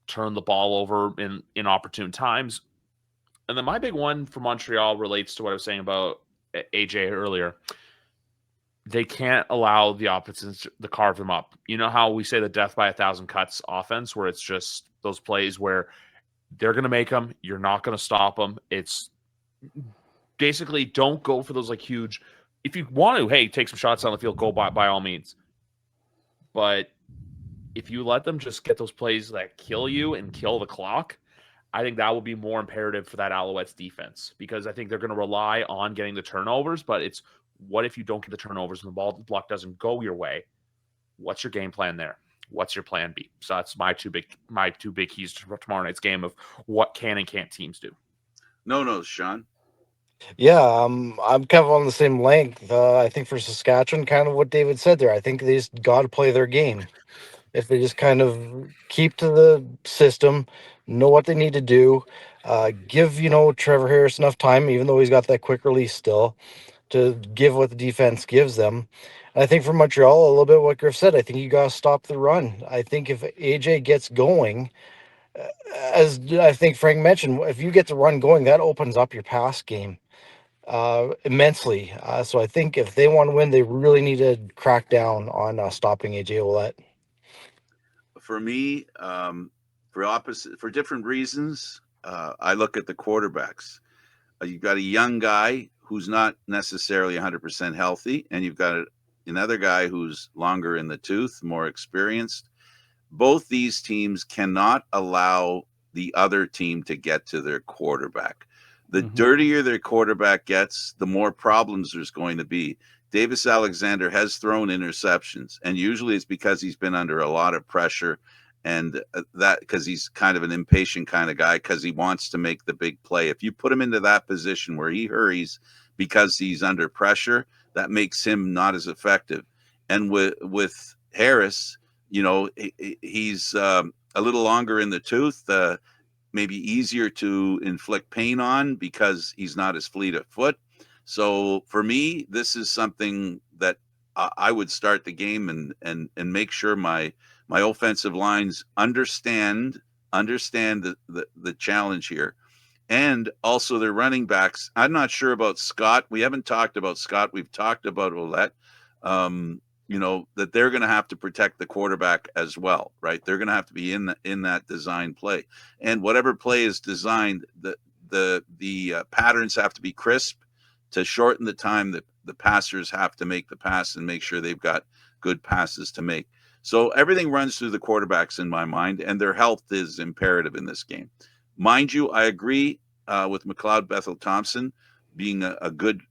turn the ball over in inopportune times. And then my big one for Montreal relates to what I was saying about AJ earlier. They can't allow the opposites to carve them up. You know how we say the death by 1,000 cuts offense, where it's just those plays where they're going to make them, you're not going to stop them. It's basically don't go for those huge. If you want to, hey, take some shots on the field, go by all means. But if you let them just get those plays that kill you and kill the clock, I think that will be more imperative for that Alouettes defense, because I think they're going to rely on getting the turnovers, but it's what if you don't get the turnovers and the ball block doesn't go your way? What's your game plan there? what's your plan B? So that's my two big keys to tomorrow night's game of what can and can't teams do. No, Sean. Yeah, I'm kind of on the same length. I think for Saskatchewan, kind of what David said there. I think they just got to play their game. If they just kind of keep to the system, know what they need to do, give Trevor Harris enough time, even though he's got that quick release still, to give what the defense gives them. And I think for Montreal, a little bit what Griff said. I think you got to stop the run. I think if AJ gets going, as I think Frank mentioned, if you get the run going, that opens up your pass game immensely. So I think if they want to win, they really need to crack down on stopping AJ Ouellette. For me, for different reasons, I look at the quarterbacks. You've got a young guy who's not necessarily 100% healthy, and you've got another guy who's longer in the tooth, more experienced. Both these teams cannot allow the other team to get to their quarterback. The dirtier their quarterback gets, the more problems there's going to be. Davis Alexander has thrown interceptions, and usually it's because he's been under a lot of pressure, and that because he's kind of an impatient kind of guy because he wants to make the big play. If you put him into that position where he hurries because he's under pressure, that makes him not as effective. And with Harris, he's a little longer in the tooth, maybe easier to inflict pain on because he's not as fleet of foot. So for me, this is something that I would start the game and make sure my offensive lines understand the challenge here. And also their running backs. I'm not sure about Scott. We haven't talked about Scott. We've talked about Ouellette. That they're going to have to protect the quarterback as well, right? They're going to have to be in that design play. And whatever play is designed, the patterns have to be crisp to shorten the time that the passers have to make the pass and make sure they've got good passes to make. So everything runs through the quarterbacks in my mind, and their health is imperative in this game. Mind you, I agree with McLeod Bethel-Thompson being a good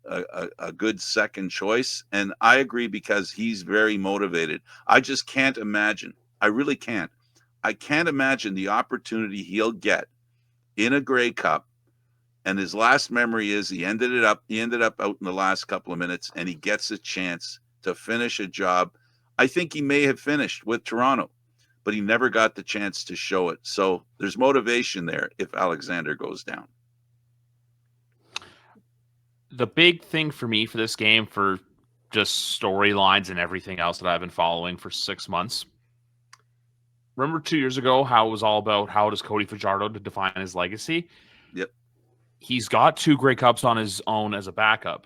second choice, and I agree because he's very motivated. I just can't imagine. I really can't. I can't imagine the opportunity he'll get in a Grey Cup. And his last memory is he ended up out in the last couple of minutes, and he gets a chance to finish a job. I think he may have finished with Toronto, but he never got the chance to show it. So there's motivation there if Alexander goes down. The big thing for me for this game, for just storylines and everything else that I've been following for 6 months. Remember 2 years ago how it was all about how does Cody Fajardo to define his legacy? Yep. He's got 2 Grey Cups on his own as a backup.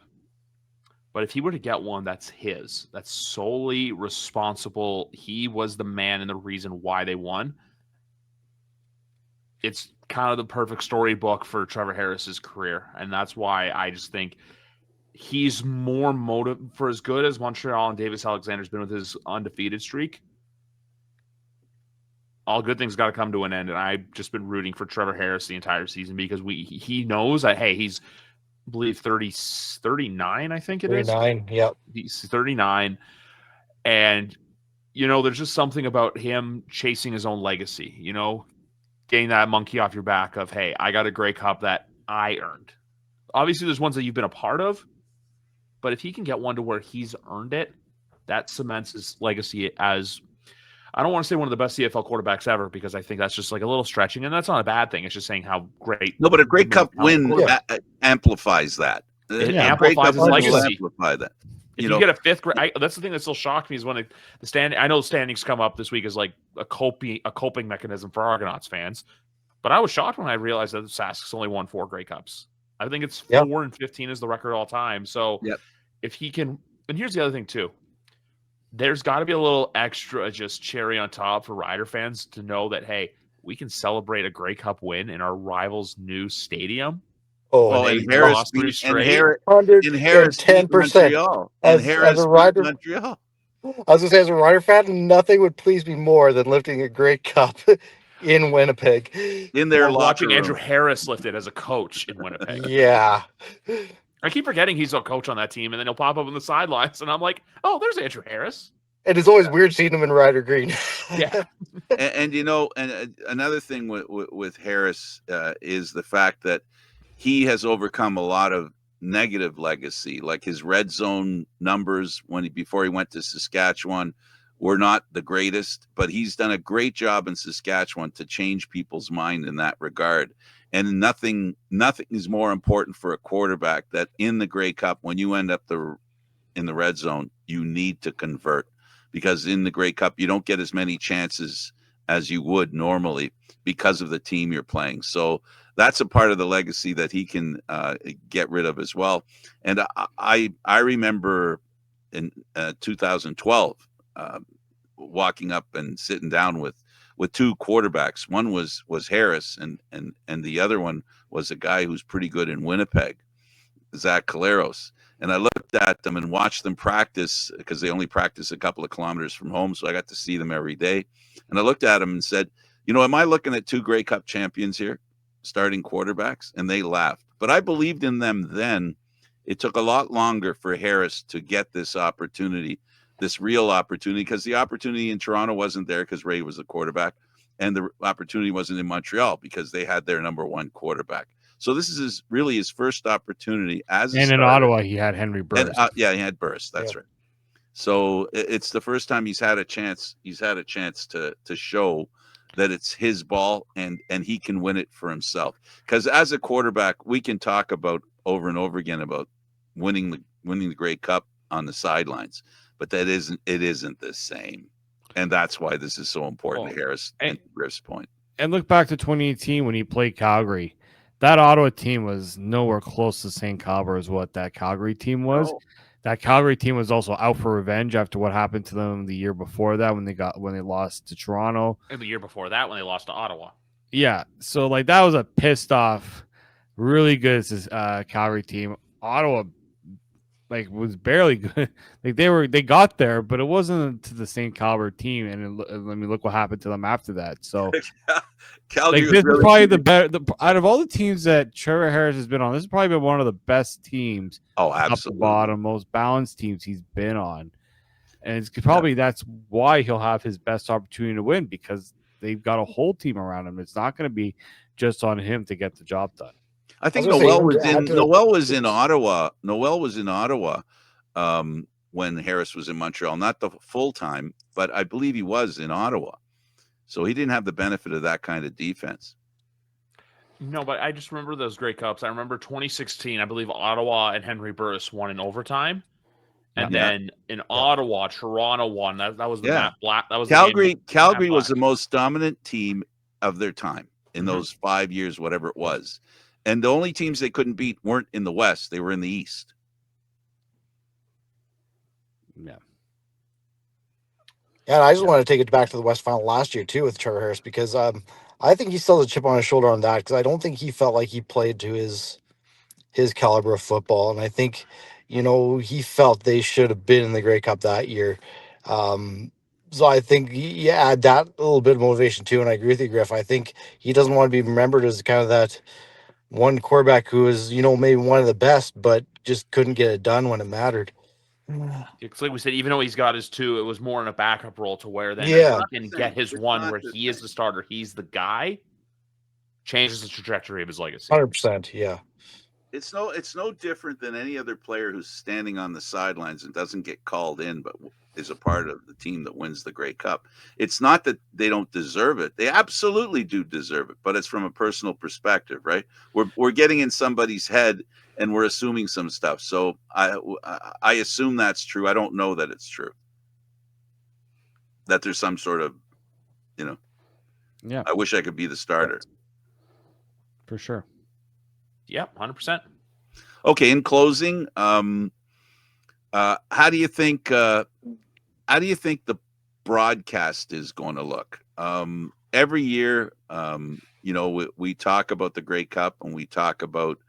But if he were to get one, that's his. That's solely responsible. He was the man and the reason why they won. It's kind of the perfect storybook for Trevor Harris's career. And that's why I just think he's more motivated for as good as Montreal and Davis Alexander's been with his undefeated streak. All good things got to come to an end. And I've just been rooting for Trevor Harris the entire season because he knows that, hey, he's, I believe, 39, I think it 39, is. yep. He's 39. And, there's just something about him chasing his own legacy, getting that monkey off your back of, hey, I got a Grey Cup that I earned. Obviously, there's ones that you've been a part of, but if he can get one to where he's earned it, that cements his legacy as, I don't want to say one of the best CFL quarterbacks ever, because I think that's just like a little stretching, and that's not a bad thing. It's just saying how great. No, but a Grey Cup win amplifies that. It amplifies his legacy. Amplify that. If you get a 5th grade, that's the thing that still shocked me is when the stand. I know standings come up this week as like a coping mechanism for Argonauts fans, but I was shocked when I realized that the Sask's only won 4 Grey Cups. I think it's 4 and 15 is the record all time. So if he can, and here's the other thing too, there's got to be a little extra just cherry on top for Rider fans to know that, hey, we can celebrate a Grey Cup win in our rival's new stadium. Oh, and Harris beat 110%. As a Rider, Montreal. I was going to say, as a Rider fan, nothing would please me more than lifting a Grey Cup in Winnipeg. In their watching room. Andrew Harris lift it as a coach in Winnipeg. Yeah. I keep forgetting he's a coach on that team, and then he'll pop up on the sidelines, and I'm like, oh, there's Andrew Harris. And it's always weird seeing him in Ryder Green. Yeah. And another thing with Harris is the fact that he has overcome a lot of negative legacy, like his red zone numbers before he went to Saskatchewan were not the greatest, but he's done a great job in Saskatchewan to change people's mind in that regard. And nothing is more important for a quarterback that in the Grey Cup, when you end up in the red zone, you need to convert, because in the Grey Cup, you don't get as many chances as you would normally because of the team you're playing. So that's a part of the legacy that he can get rid of as well. And I remember in 2012 walking up and sitting down with two quarterbacks. One was Harris, and the other one was a guy who's pretty good in Winnipeg, Zach Caleros. And I looked at them and watched them practice, because they only practice a couple of kilometers from home. So I got to see them every day. And I looked at them and said, am I looking at two Grey Cup champions here, starting quarterbacks? And they laughed. But I believed in them then. It took a lot longer for Harris to get this opportunity, this real opportunity, because the opportunity in Toronto wasn't there because Ray was the quarterback. And the opportunity wasn't in Montreal because they had their number one quarterback. So this is really his first opportunity as a And in starter. Ottawa, he had Henry Burris. And, he had Burris. That's right. So it's the first time he's had a chance. He's had a chance to show that it's his ball and he can win it for himself. Because as a quarterback, we can talk about over and over again about winning the Grey Cup on the sidelines, but it isn't the same. And that's why this is so important to Harris and Griff's point. And look back to 2018 when he played Calgary. That Ottawa team was nowhere close to the same caliber as what that Calgary team was. No. That Calgary team was also out for revenge after what happened to them the year before that when they lost to Toronto. And the year before that when they lost to Ottawa. Yeah, so like that was a pissed off, really good Calgary team. Ottawa was barely good. Like they got there, but it wasn't to the same caliber team. And look what happened to them after that. So Calgary this is probably the better out of all the teams that Trevor Harris has been on. This has probably been one of the best teams. Oh, absolutely. Up the bottom, most balanced teams he's been on, and it's probably that's why he'll have his best opportunity to win, because they've got a whole team around him. It's not going to be just on him to get the job done. I think Noel was in Ottawa. Noel was in Ottawa when Harris was in Montreal, not the full time, but I believe he was in Ottawa. So he didn't have the benefit of that kind of defense. No, but I just remember those Grey Cups. I remember 2016. I believe Ottawa and Henry Burris won in overtime, and then in Ottawa, Toronto won. That was the Matt Black. That was Calgary. Calgary was the most dominant team of their time in those 5 years, whatever it was. And the only teams they couldn't beat weren't in the West; they were in the East. Yeah. And I just want to take it back to the West Final last year too with Trevor Harris, because I think he still has a chip on his shoulder on that, because I don't think he felt like he played to his caliber of football, and I think he felt they should have been in the Grey Cup that year. So I think you add that a little bit of motivation too, and I agree with you, Griff. I think he doesn't want to be remembered as kind of that one quarterback who is, maybe one of the best, but just couldn't get it done when it mattered. It's like we said, even though he's got his two, it was more in a backup role to where then he can get his one where he is the starter, he's the guy, changes the trajectory of his legacy. 100%, yeah. It's no different than any other player who's standing on the sidelines and doesn't get called in, but is a part of the team that wins the Grey Cup. It's not that they don't deserve it; they absolutely do deserve it. But it's from a personal perspective, right? We're getting in somebody's head and we're assuming some stuff. So I assume that's true. I don't know that it's true. That there's some sort of, I wish I could be the starter. For sure. Yep, 100%. Okay, in closing, how do you think the broadcast is going to look? Every year, we talk about the Grey Cup and we talk about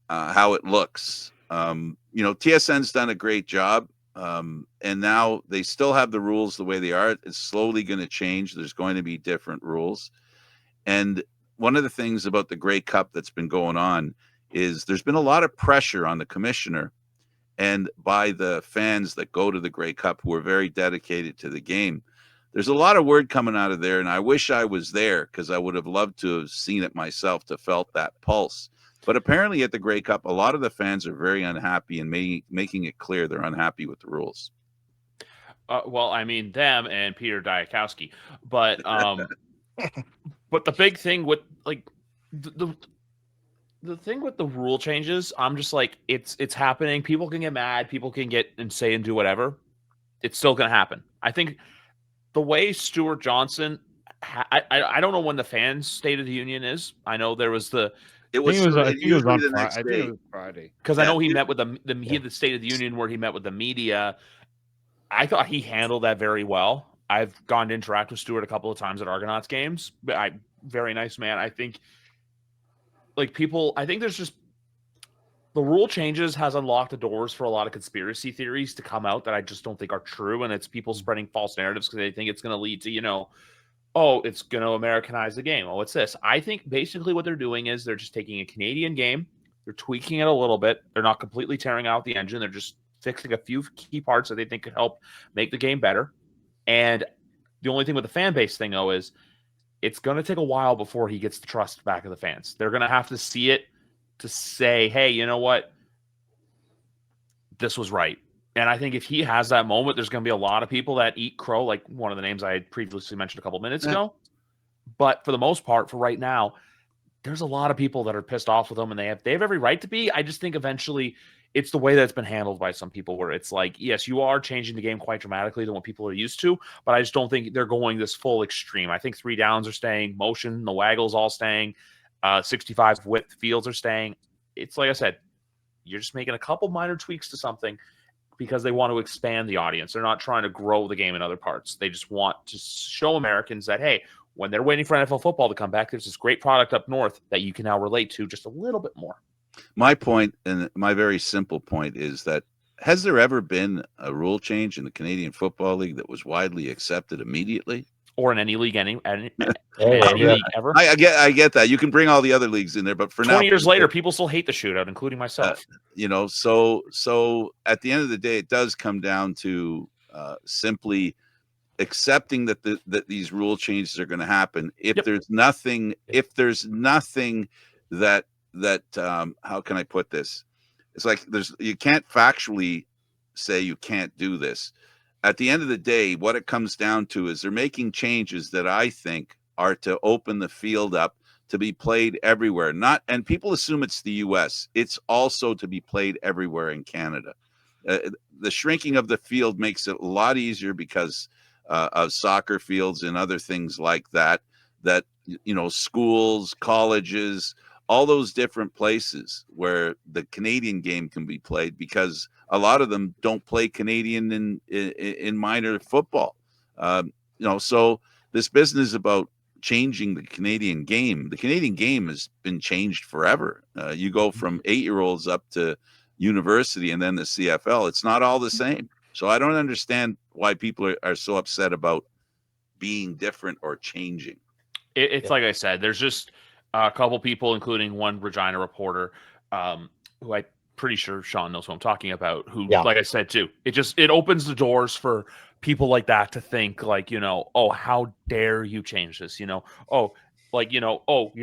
how it looks. TSN's done a great job, and now they still have the rules the way they are. It's slowly going to change. There's going to be different rules, and one of the things about the Grey Cup that's been going on is there's been a lot of pressure on the commissioner and by the fans that go to the Grey Cup who are very dedicated to the game. There's a lot of word coming out of there, and I wish I was there because I would have loved to have seen it myself, to felt that pulse. But apparently at the Grey Cup, a lot of the fans are very unhappy and making it clear they're unhappy with the rules. Well, I mean them and Peter Diakowski, but but the big thing with like the thing with the rule changes, I'm just like it's happening. People can get mad, people can get and say and do whatever. It's still going to happen. I think the way Stuart Johnson, I don't know when the fans' State of the Union is. I know there was the. It was usually the next I think day. it was Friday. Because I know he met with he had the State of the Union where he met with the media. I thought he handled that very well. I've gone to interact with Stuart a couple of times at Argonauts games. Very nice man. I think, like people, I think there's just the rule changes has unlocked the doors for a lot of conspiracy theories to come out that I just don't think are true, and it's people spreading false narratives because they think it's going to lead to oh, it's going to Americanize the game. Oh, it's this. I think basically what they're doing is they're just taking a Canadian game, they're tweaking it a little bit. They're not completely tearing out the engine. They're just fixing a few key parts that they think could help make the game better. And the only thing with the fan base thing, though, is it's going to take a while before he gets the trust back of the fans. They're going to have to see it to say, hey, you know what? This was right. And I think if he has that moment, there's going to be a lot of people that eat crow, like one of the names I had previously mentioned a couple minutes ago. But for the most part, for right now, there's a lot of people that are pissed off with him, and they have every right to be. I just think eventually it's the way that's been handled by some people where it's like, yes, you are changing the game quite dramatically than what people are used to, but I just don't think they're going this full extreme. I think 3 downs are staying, motion, the waggle's all staying, 65 width fields are staying. It's like I said, you're just making a couple minor tweaks to something because they want to expand the audience. They're not trying to grow the game in other parts. They just want to show Americans that, hey, when they're waiting for NFL football to come back, there's this great product up north that you can now relate to just a little bit more. My point, and my very simple point, is that has there ever been a rule change in the Canadian Football League that was widely accepted immediately? Or in any league, any Yeah. league ever. I get that. You can bring all the other leagues in there, but for 20 now, years later, people still hate the shootout, including myself. So at the end of the day, it does come down to simply accepting that these rule changes are going to happen. If there's nothing that how can I put this? It's like you can't factually say you can't do this. At the end of the day, what it comes down to is they're making changes that I think are to open the field up to be played everywhere. And people assume it's the US. It's also to be played everywhere in Canada. The shrinking of the field makes it a lot easier because of soccer fields and other things like that, schools, colleges, all those different places where the Canadian game can be played, because a lot of them don't play Canadian in minor football. So this business about changing the Canadian game has been changed forever. You go from 8-year-olds up to university and then the CFL. It's not all the same. So I don't understand why people are so upset about being different or changing. It's like I said, there's just a couple people, including one Regina reporter, who I'm pretty sure Shawn knows what I'm talking about, who, like I said, too, it opens the doors for people like that to think like, oh, how dare you change this? You're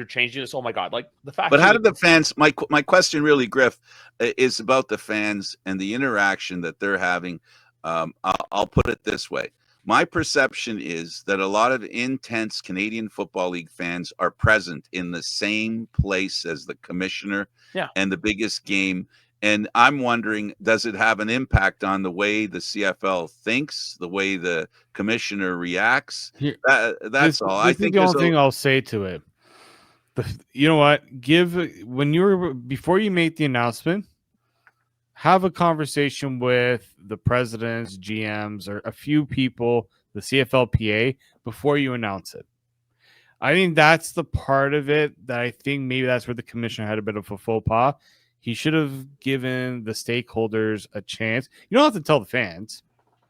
changing this. Oh my God. Like the fact. But how did the fans, my question really, Griff, is about the fans and the interaction that they're having. I'll put it this way. My perception is that a lot of intense Canadian Football League fans are present in the same place as the commissioner and the biggest game. And I'm wondering, does it have an impact on the way the CFL thinks, the way the commissioner reacts? That's all. I think the only thing I'll say to it. You know what? Before you make the announcement, have a conversation with the presidents, GMs, or a few people, the CFLPA, before you announce it. I think that's the part of it that I think maybe that's where the commissioner had a bit of a faux pas. He should have given the stakeholders a chance. You don't have to tell the fans.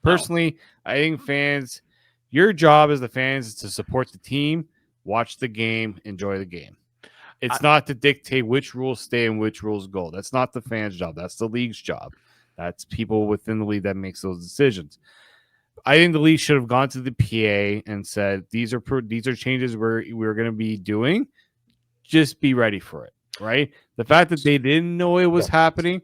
Personally, I think fans, your job as the fans is to support the team, watch the game, enjoy the game. It's not to dictate which rules stay and which rules go. That's not the fans' job. That's the league's job. That's people within the league that makes those decisions. I think the league should have gone to the PA and said, these are changes we're going to be doing. Just be ready for it, right? The fact that they didn't know it was happening,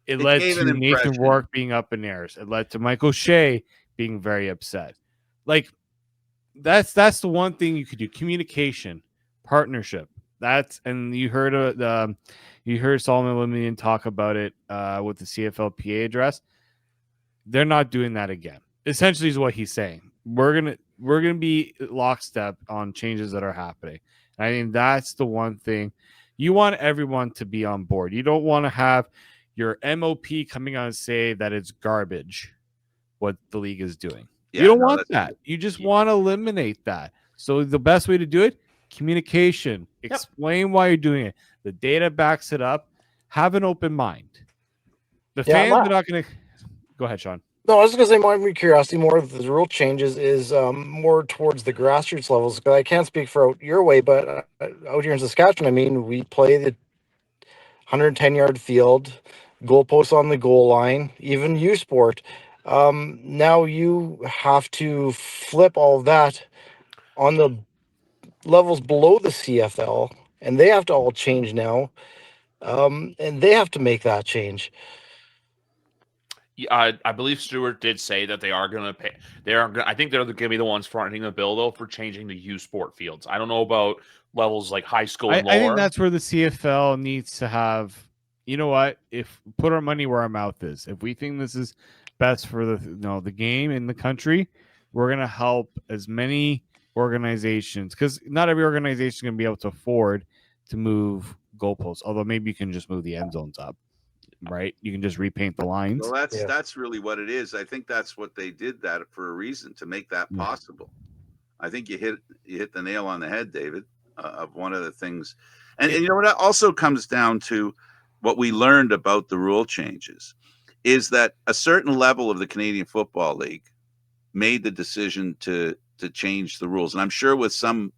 it led gave to an Nathan impression. Rourke being up in airs. It led to Michael Shea being very upset. Like, that's the one thing you could do: communication, partnership. And you heard Solomon Limian talk about it with the CFL PA address. They're not doing that again. Essentially, is what he's saying. We're gonna be lockstep on changes that are happening. And I think that's the one thing you want everyone to be on board. You don't want to have your MOP coming out and say that it's garbage what the league is doing. Yeah, you don't no, want that's- that. You just want to eliminate that. So the best way to do it, communication. Explain why you're doing it. The data backs it up. Have an open mind. The fans are not going to go ahead, Shawn. No, I was going to say my curiosity more of the rule changes is more towards the grassroots levels. I can't speak for out your way, but out here in Saskatchewan, I mean, we play the 110-yard field, goalposts on the goal line, even U Sport. Now you have to flip all of that on the levels below the CFL, and they have to all change now, and they have to make that change. I believe Stewart did say that they are going to pay. I think they're going to be the ones fronting the bill though for changing the U Sport fields. I don't know about levels like high school and lower. I think that's where the CFL needs to have. You know what? If put our money where our mouth is. If we think this is best for the game in the country, we're gonna help as many organizations, because not every organization is gonna be able to afford to move goalposts. Although maybe you can just move the end zones up. Right, you can just repaint the lines. Well, that's really what it is. I think that's what they did that for a reason, to make that possible. I think you hit the nail on the head, David, of one of the things. And you know what also comes down to what we learned about the rule changes is that a certain level of the Canadian Football League made the decision to change the rules. And I'm sure with some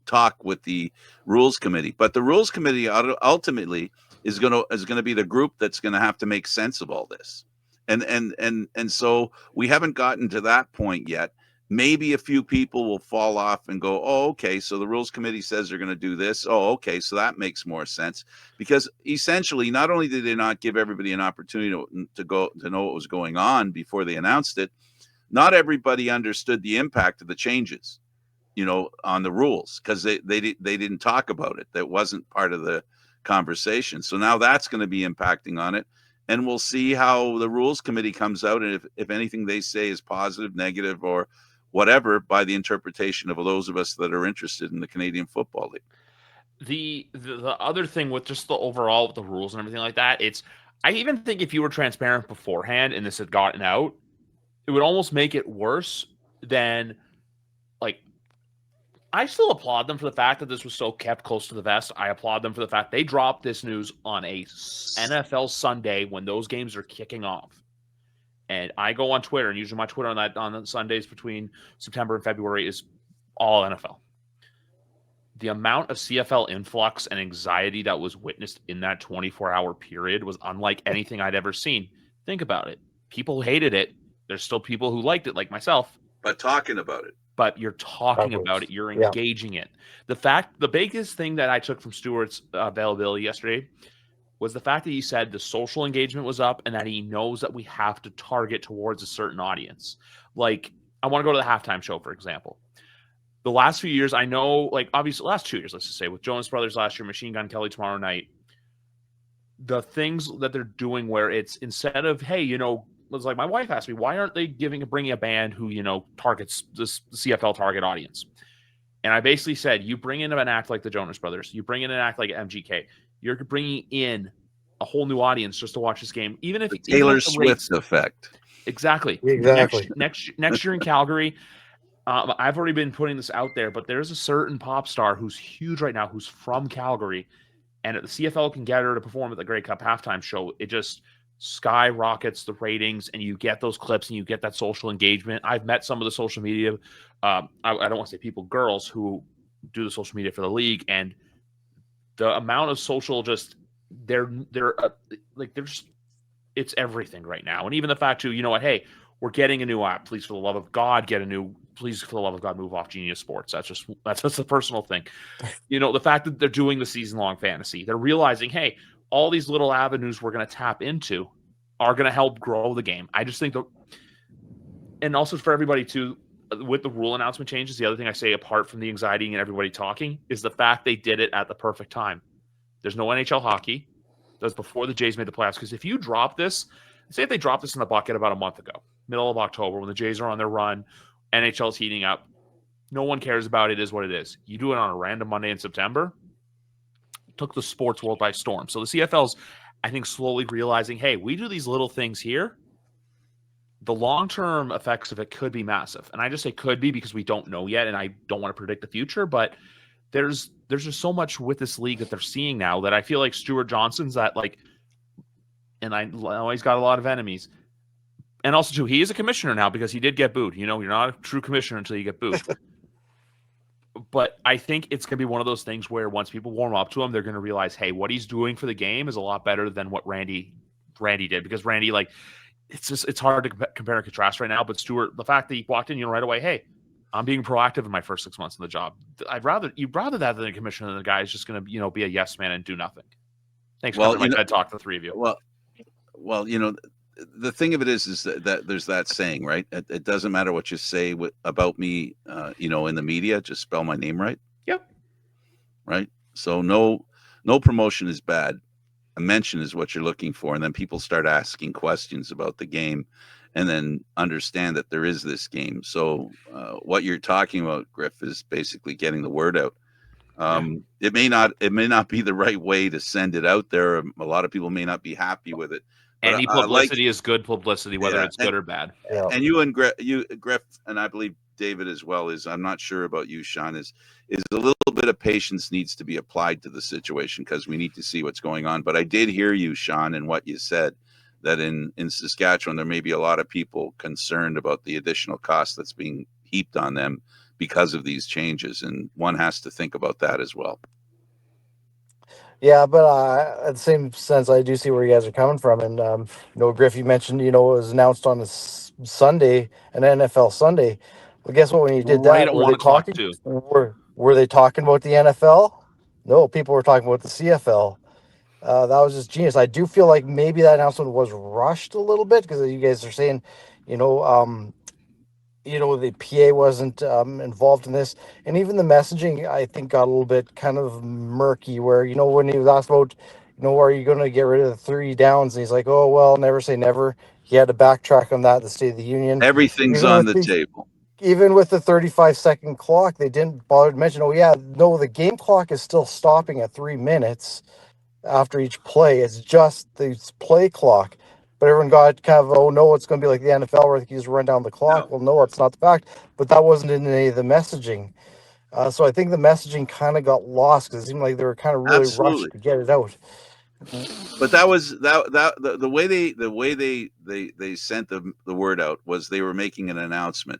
talk with the rules committee, but the rules committee ultimately is going to be the group that's going to have to make sense of all this. And so we haven't gotten to that point yet. Maybe a few people will fall off and go, oh, okay, so the rules committee says they're going to do this. Oh, okay, so that makes more sense. Because essentially, not only did they not give everybody an opportunity to know what was going on before they announced it, not everybody understood the impact of the changes, on the rules, because they didn't talk about it. That wasn't part of the conversation. So now that's going to be impacting on it. And we'll see how the rules committee comes out, and if anything they say is positive, negative, or whatever, by the interpretation of those of us that are interested in the Canadian Football League. The other thing with just the overall with the rules and everything like that, I even think if you were transparent beforehand and this had gotten out, it would almost make it worse than, like, I still applaud them for the fact that this was so kept close to the vest. I applaud them for the fact they dropped this news on a NFL Sunday when those games are kicking off. And I go on Twitter, and usually my Twitter on Sundays between September and February is all NFL. The amount of CFL influx and anxiety that was witnessed in that 24-hour period was unlike anything I'd ever seen. Think about it. People hated it. There's still people who liked it, like myself. But talking about it. But you're talking about it. You're engaging it. The biggest thing that I took from Stewart's availability yesterday was the fact that he said the social engagement was up and that he knows that we have to target towards a certain audience. Like, I want to go to the halftime show, for example. The last few years, I know, like, obviously, last 2 years, let's just say, with Jonas Brothers last year, Machine Gun Kelly tomorrow night, the things that they're doing where it's instead of, hey, was like my wife asked me, why aren't they bringing a band who, targets this CFL target audience? And I basically said, you bring in an act like the Jonas Brothers, you bring in an act like MGK, you're bringing in a whole new audience just to watch this game, even if the Taylor Swift effect. Exactly. Next year in Calgary, I've already been putting this out there, but there's a certain pop star who's huge right now, who's from Calgary, and if the CFL can get her to perform at the Grey Cup halftime show, it just skyrockets the ratings, and you get those clips and you get that social engagement. I've met some of the social media, I don't want to say people, girls who do the social media for the league, and the amount of social, just they're it's everything right now. And even the fact too, you know what? Hey, we're getting a new app. Please, for the love of God, please, for the love of God, move off Genius Sports. That's just a personal thing. You know, the fact that they're doing the season-long fantasy, they're realizing, hey, all these little avenues we're going to tap into are going to help grow the game. I just think and also for everybody too, with the rule announcement changes, the other thing I say apart from the anxiety and everybody talking is the fact they did it at the perfect time. There's no NHL hockey. That was before the Jays made the playoffs. Because if you drop this, say if they dropped this in the bucket about a month ago, middle of October, when the Jays are on their run, NHL's heating up, no one cares about it, is what it is. You do it on a random Monday in September, took the sports world by storm. So the CFL's, I think, slowly realizing, hey, we do these little things here. The long-term effects of it could be massive. And I just say could be because we don't know yet, and I don't want to predict the future, but there's just so much with this league that they're seeing now that I feel like Stuart Johnson's that, like, and I know he's got a lot of enemies. And also, too, he is a commissioner now because he did get booed. You know, you're not a true commissioner until you get booed. But I think it's going to be one of those things where once people warm up to him, they're going to realize, hey, what he's doing for the game is a lot better than what Randy did. Because Randy, like, it's hard to compare and contrast right now. But Stuart, the fact that he walked in, right away, hey, I'm being proactive in my first 6 months in the job. You'd rather that than a commissioner than a guy who's just going to, be a yes man and do nothing. Thanks for coming to my TED Talk, the three of you. Well, the thing of it is that there's that saying, right? It doesn't matter what you say about me, in the media, just spell my name right. Yep. Right. So no promotion is bad. A mention is what you're looking for. And then people start asking questions about the game and then understand that there is this game. So what you're talking about, Griff, is basically getting the word out. It may not be the right way to send it out there. A lot of people may not be happy with it. Any publicity is good publicity, whether it's good or bad. Yeah. And Griff, and I believe David as well, I'm not sure about you, Shawn, is a little bit of patience needs to be applied to the situation because we need to see what's going on. But I did hear you, Shawn, and what you said, that in Saskatchewan, there may be a lot of people concerned about the additional cost that's being heaped on them because of these changes. And one has to think about that as well. Yeah, but in the same sense, I do see where you guys are coming from. And, Griff, you mentioned, it was announced on a Sunday, an NFL Sunday. Well, guess what? When you did Right that, at were 1 they o'clock, talking? too. Were they talking about the NFL? No, people were talking about the CFL. That was just genius. I do feel like maybe that announcement was rushed a little bit because you guys are saying, the PA wasn't involved in this, and even the messaging I think got a little bit kind of murky. Where when he was asked about, are you going to get rid of the 3 downs, and he's like, oh well, never say never. He had to backtrack on that. The State of the Union. Everything's Even on with the table. Even with the 35-second clock, they didn't bother to mention. Oh yeah, no, the game clock is still stopping at 3 minutes after each play. It's just the play clock. But everyone got kind of, oh no, it's going to be like the NFL where you just run down the clock. No. Well, no, it's not the fact. But that wasn't in any of the messaging. So I think the messaging kind of got lost because it seemed like they were kind of really rushed to get it out. But that was the way they sent the word out was they were making an announcement,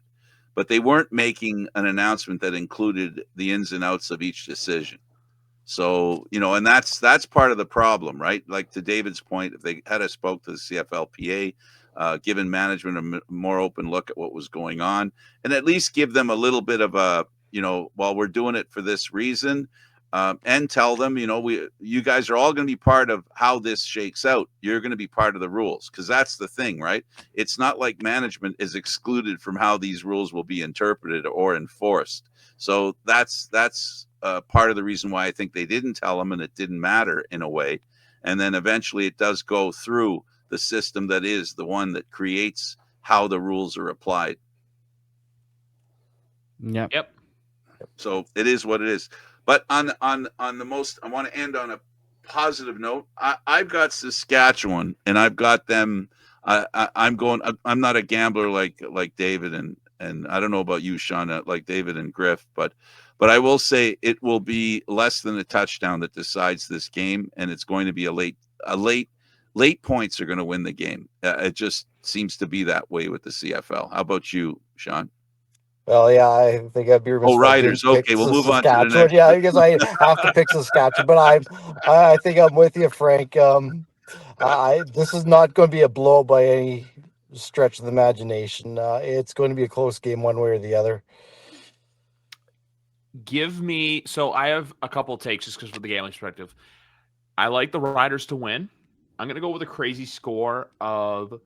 but they weren't making an announcement that included the ins and outs of each decision. So, and that's part of the problem, right? Like to David's point, if they had spoke to the CFLPA, given management a more open look at what was going on, and at least give them a little bit of a, while we're doing it for this reason, and tell them, you guys are all going to be part of how this shakes out. You're going to be part of the rules because that's the thing, right? It's not like management is excluded from how these rules will be interpreted or enforced. So that's part of the reason why I think they didn't tell them, and it didn't matter in a way. And then eventually it does go through the system that is the one that creates how the rules are applied. Yep. So it is what it is. But on the most, I want to end on a positive note. I've got Saskatchewan, and I've got them. I'm not a gambler like David, and I don't know about you, Shawn, like David and Griff, but I will say it will be less than a touchdown that decides this game, and it's going to be late points are going to win the game. It just seems to be that way with the CFL. How about you, Shawn? Well, yeah, I think I'd be remiss. Oh, Riders. Okay, we'll move on to the next. Yeah, because I have to pick Saskatchewan, but I think I'm with you, Frank. This is not going to be a blow by any stretch of the imagination. It's going to be a close game one way or the other. So I have a couple takes just because from the gambling perspective. I like the Riders to win. I'm going to go with a crazy score of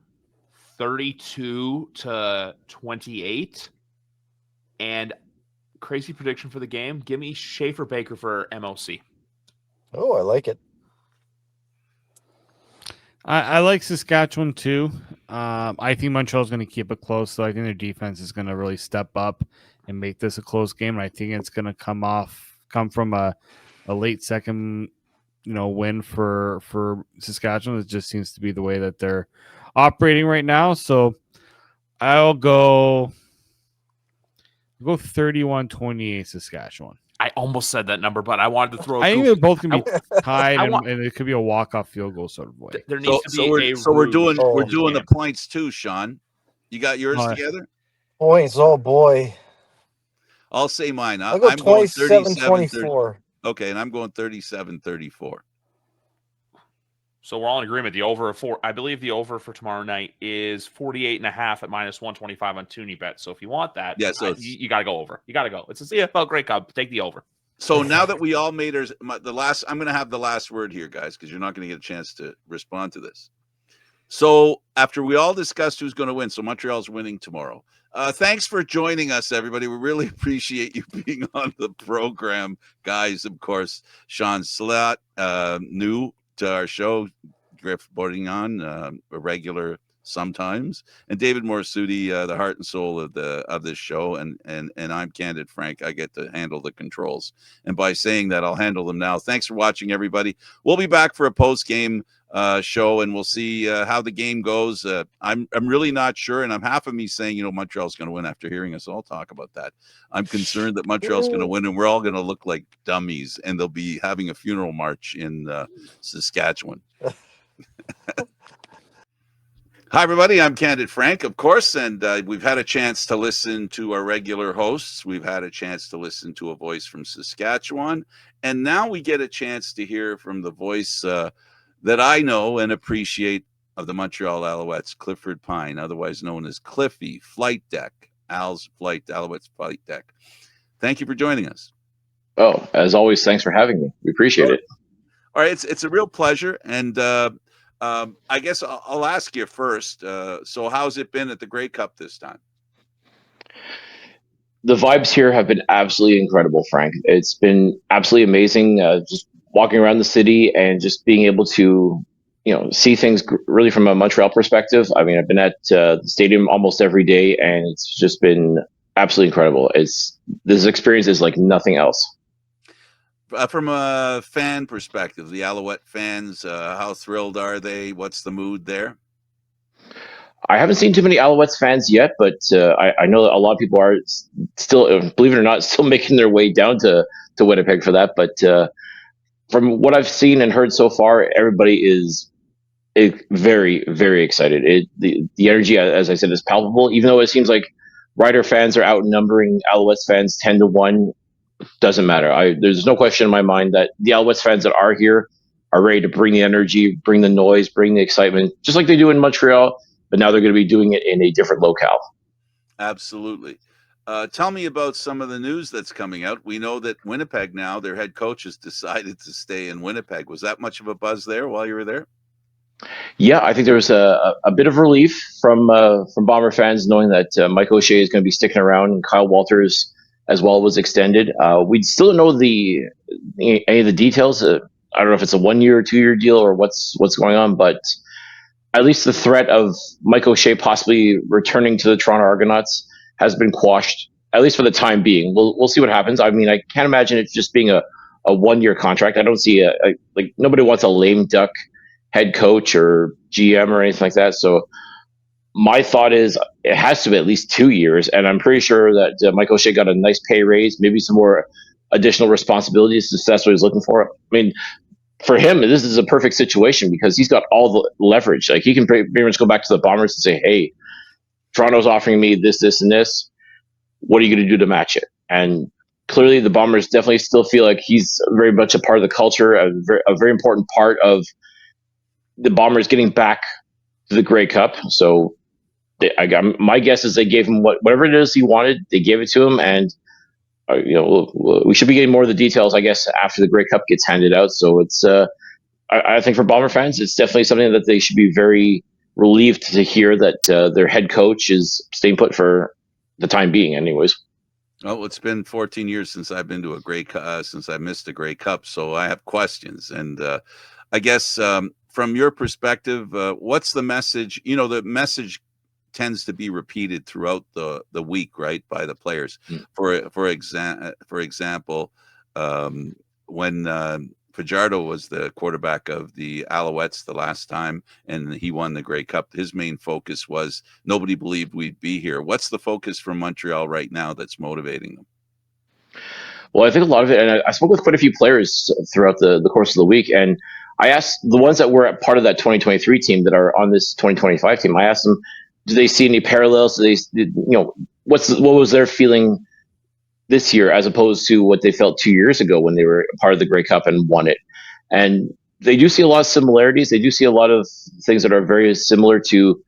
32-28. And crazy prediction for the game. Give me Schaefer Baker for MOC. Oh, I like it. I like Saskatchewan too. I think Montreal's going to keep it close, so I think their defense is going to really step up and make this a close game. And I think it's going to come from a late second, win for Saskatchewan. It just seems to be the way that they're operating right now. So I'll go 31-28 Saskatchewan. I almost said that number, but I wanted to throw. I think they're both going to be tied, I want- and it could be a walk-off field goal sort of way. There needs to be we're doing game. the points too, Sean. You got yours together? Points, oh boy. I'll say mine. I'll go I'm going 27-24. Okay, and I'm going 37-34. So we're all in agreement. The over I believe the over for tomorrow night is 48.5 at -125 on TunyBet. So if you want that, you got to go over. You got to go. It's a CFL Grey Cup. Take the over. So now that we all made I'm going to have the last word here, guys, because you're not going to get a chance to respond to this. So after we all discussed who's going to win, so Montreal's winning tomorrow. Thanks for joining us, everybody. We really appreciate you being on the program, guys. Of course, Shawn Slaght, new to our show, Griff Bordignon, a regular sometimes, and David Morsuti, the heart and soul of this show, and I'm Candid Frank. I get to handle the controls, and by saying that, I'll handle them now. Thanks for watching, everybody. We'll be back for a post-game show, and we'll see how the game goes. I'm really not sure, and I'm half of me saying, Montreal's going to win after hearing us all talk about that. I'm concerned that Montreal's going to win, and we're all going to look like dummies, and they'll be having a funeral march in Saskatchewan. Hi, everybody. I'm Candid Frank, of course, and we've had a chance to listen to our regular hosts. We've had a chance to listen to a voice from Saskatchewan, and now we get a chance to hear from the voice that I know and appreciate of the Montreal Alouettes, Clifford Pine, otherwise known as Cliffy, Flight Deck, Alouettes Flight Deck. Thank you for joining us. Oh, as always, thanks for having me. We appreciate it. All right, it's a real pleasure, and I guess I'll ask you first. So how's it been at the Grey Cup this time? The vibes here have been absolutely incredible, Frank. It's been absolutely amazing. Just walking around the city and just being able to, see things really from a Montreal perspective. I mean, I've been at the stadium almost every day, and it's just been absolutely incredible. This experience is like nothing else. From a fan perspective, the Alouette fans, how thrilled are they? What's the mood there? I haven't seen too many Alouettes fans yet, but I know that a lot of people are still, believe it or not, still making their way down to Winnipeg for that. But from what I've seen and heard so far, everybody is very, very excited. The energy, as I said, is palpable. Even though it seems like Rider fans are outnumbering Alouettes fans 10-1, doesn't matter. There's no question in my mind that the Alouettes fans that are here are ready to bring the energy, bring the noise, bring the excitement, just like they do in Montreal. But now they're going to be doing it in a different locale. Absolutely. Tell me about some of the news that's coming out. We know that Winnipeg now, their head coach has decided to stay in Winnipeg. Was that much of a buzz there while you were there? Yeah, I think there was a bit of relief from Bomber fans knowing that Mike O'Shea is going to be sticking around, and Kyle Walters as well was extended. We still don't know any of the details. I don't know if it's a 1-year or 2-year deal or what's going on, but at least the threat of Mike O'Shea possibly returning to the Toronto Argonauts has been quashed, at least for the time being. We'll see what happens. I mean, I can't imagine it just being a 1-year contract. I don't see like nobody wants a lame duck head coach or GM or anything like that. So my thought is it has to be at least 2 years, and I'm pretty sure that Mike O'Shea got a nice pay raise, maybe some more additional responsibilities if that's what he's looking for. I mean, for him, this is a perfect situation because he's got all the leverage. Like he can pretty much go back to the Bombers and say, "Hey, Toronto's offering me this, this, and this. What are you going to do to match it?" And clearly, the Bombers definitely still feel like he's very much a part of the culture, a very important part of the Bombers getting back to the Grey Cup. So my guess is they gave him whatever it is he wanted. They gave it to him, and we should be getting more of the details, I guess, after the Grey Cup gets handed out. So it's I think for Bomber fans, it's definitely something that they should be very relieved to hear that their head coach is staying put for the time being, anyways. Well, it's been 14 years since I've been to a Grey Cup, since I missed a Grey Cup, so I have questions. And I guess from your perspective, what's the message? The message tends to be repeated throughout the week, right, by the players. For example, when Fajardo was the quarterback of the Alouettes the last time, and he won the Grey Cup, his main focus was nobody believed we'd be here. What's the focus for Montreal right now that's motivating them? Well, I think a lot of it, and I spoke with quite a few players throughout the course of the week, and I asked the ones that were part of that 2023 team that are on this 2025 team, I asked them, do they see any parallels? What was their feeling this year as opposed to what they felt 2 years ago when they were part of the Grey Cup and won it? And they do see a lot of similarities. They do see a lot of things that are very similar to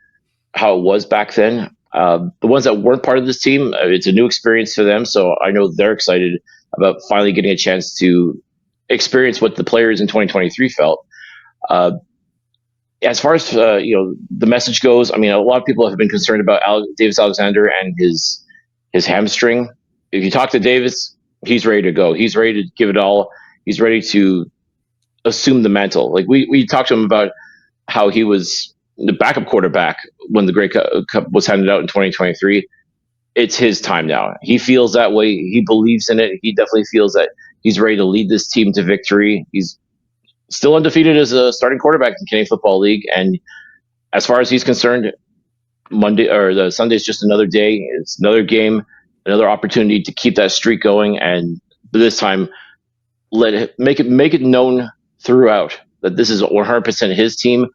how it was back then. The ones that weren't part of this team, it's a new experience for them. So I know they're excited about finally getting a chance to experience what the players in 2023 felt. As far as the message goes, I mean, a lot of people have been concerned about Davis Alexander and his hamstring. If you talk to Davis, he's ready to go. He's ready to give it all. He's ready to assume the mantle. Like we talked to him about how he was the backup quarterback when the Grey Cup was handed out in 2023. It's his time now. He feels that way. He believes in it. He definitely feels that he's ready to lead this team to victory. He's still undefeated as a starting quarterback in the Canadian Football League. And as far as he's concerned, the Sunday is just another day. It's another game, another opportunity to keep that streak going. And this time, make it known throughout that this is 100% his team,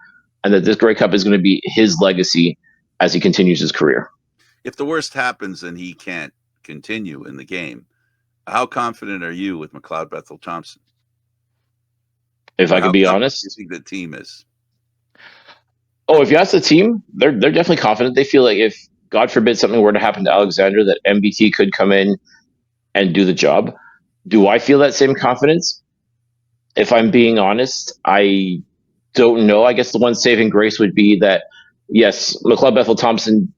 and that this Grey Cup is going to be his legacy as he continues his career. If the worst happens and he can't continue in the game, how confident are you with McLeod Bethel Thompson? If I can be honest, do you think the team is? Oh, if you ask the team, they're definitely confident. They feel like if, God forbid, something were to happen to Alexander, that MBT could come in and do the job. Do I feel that same confidence? If I'm being honest, I don't know. I guess the one saving grace would be that, yes, McLeod Bethel Thompson,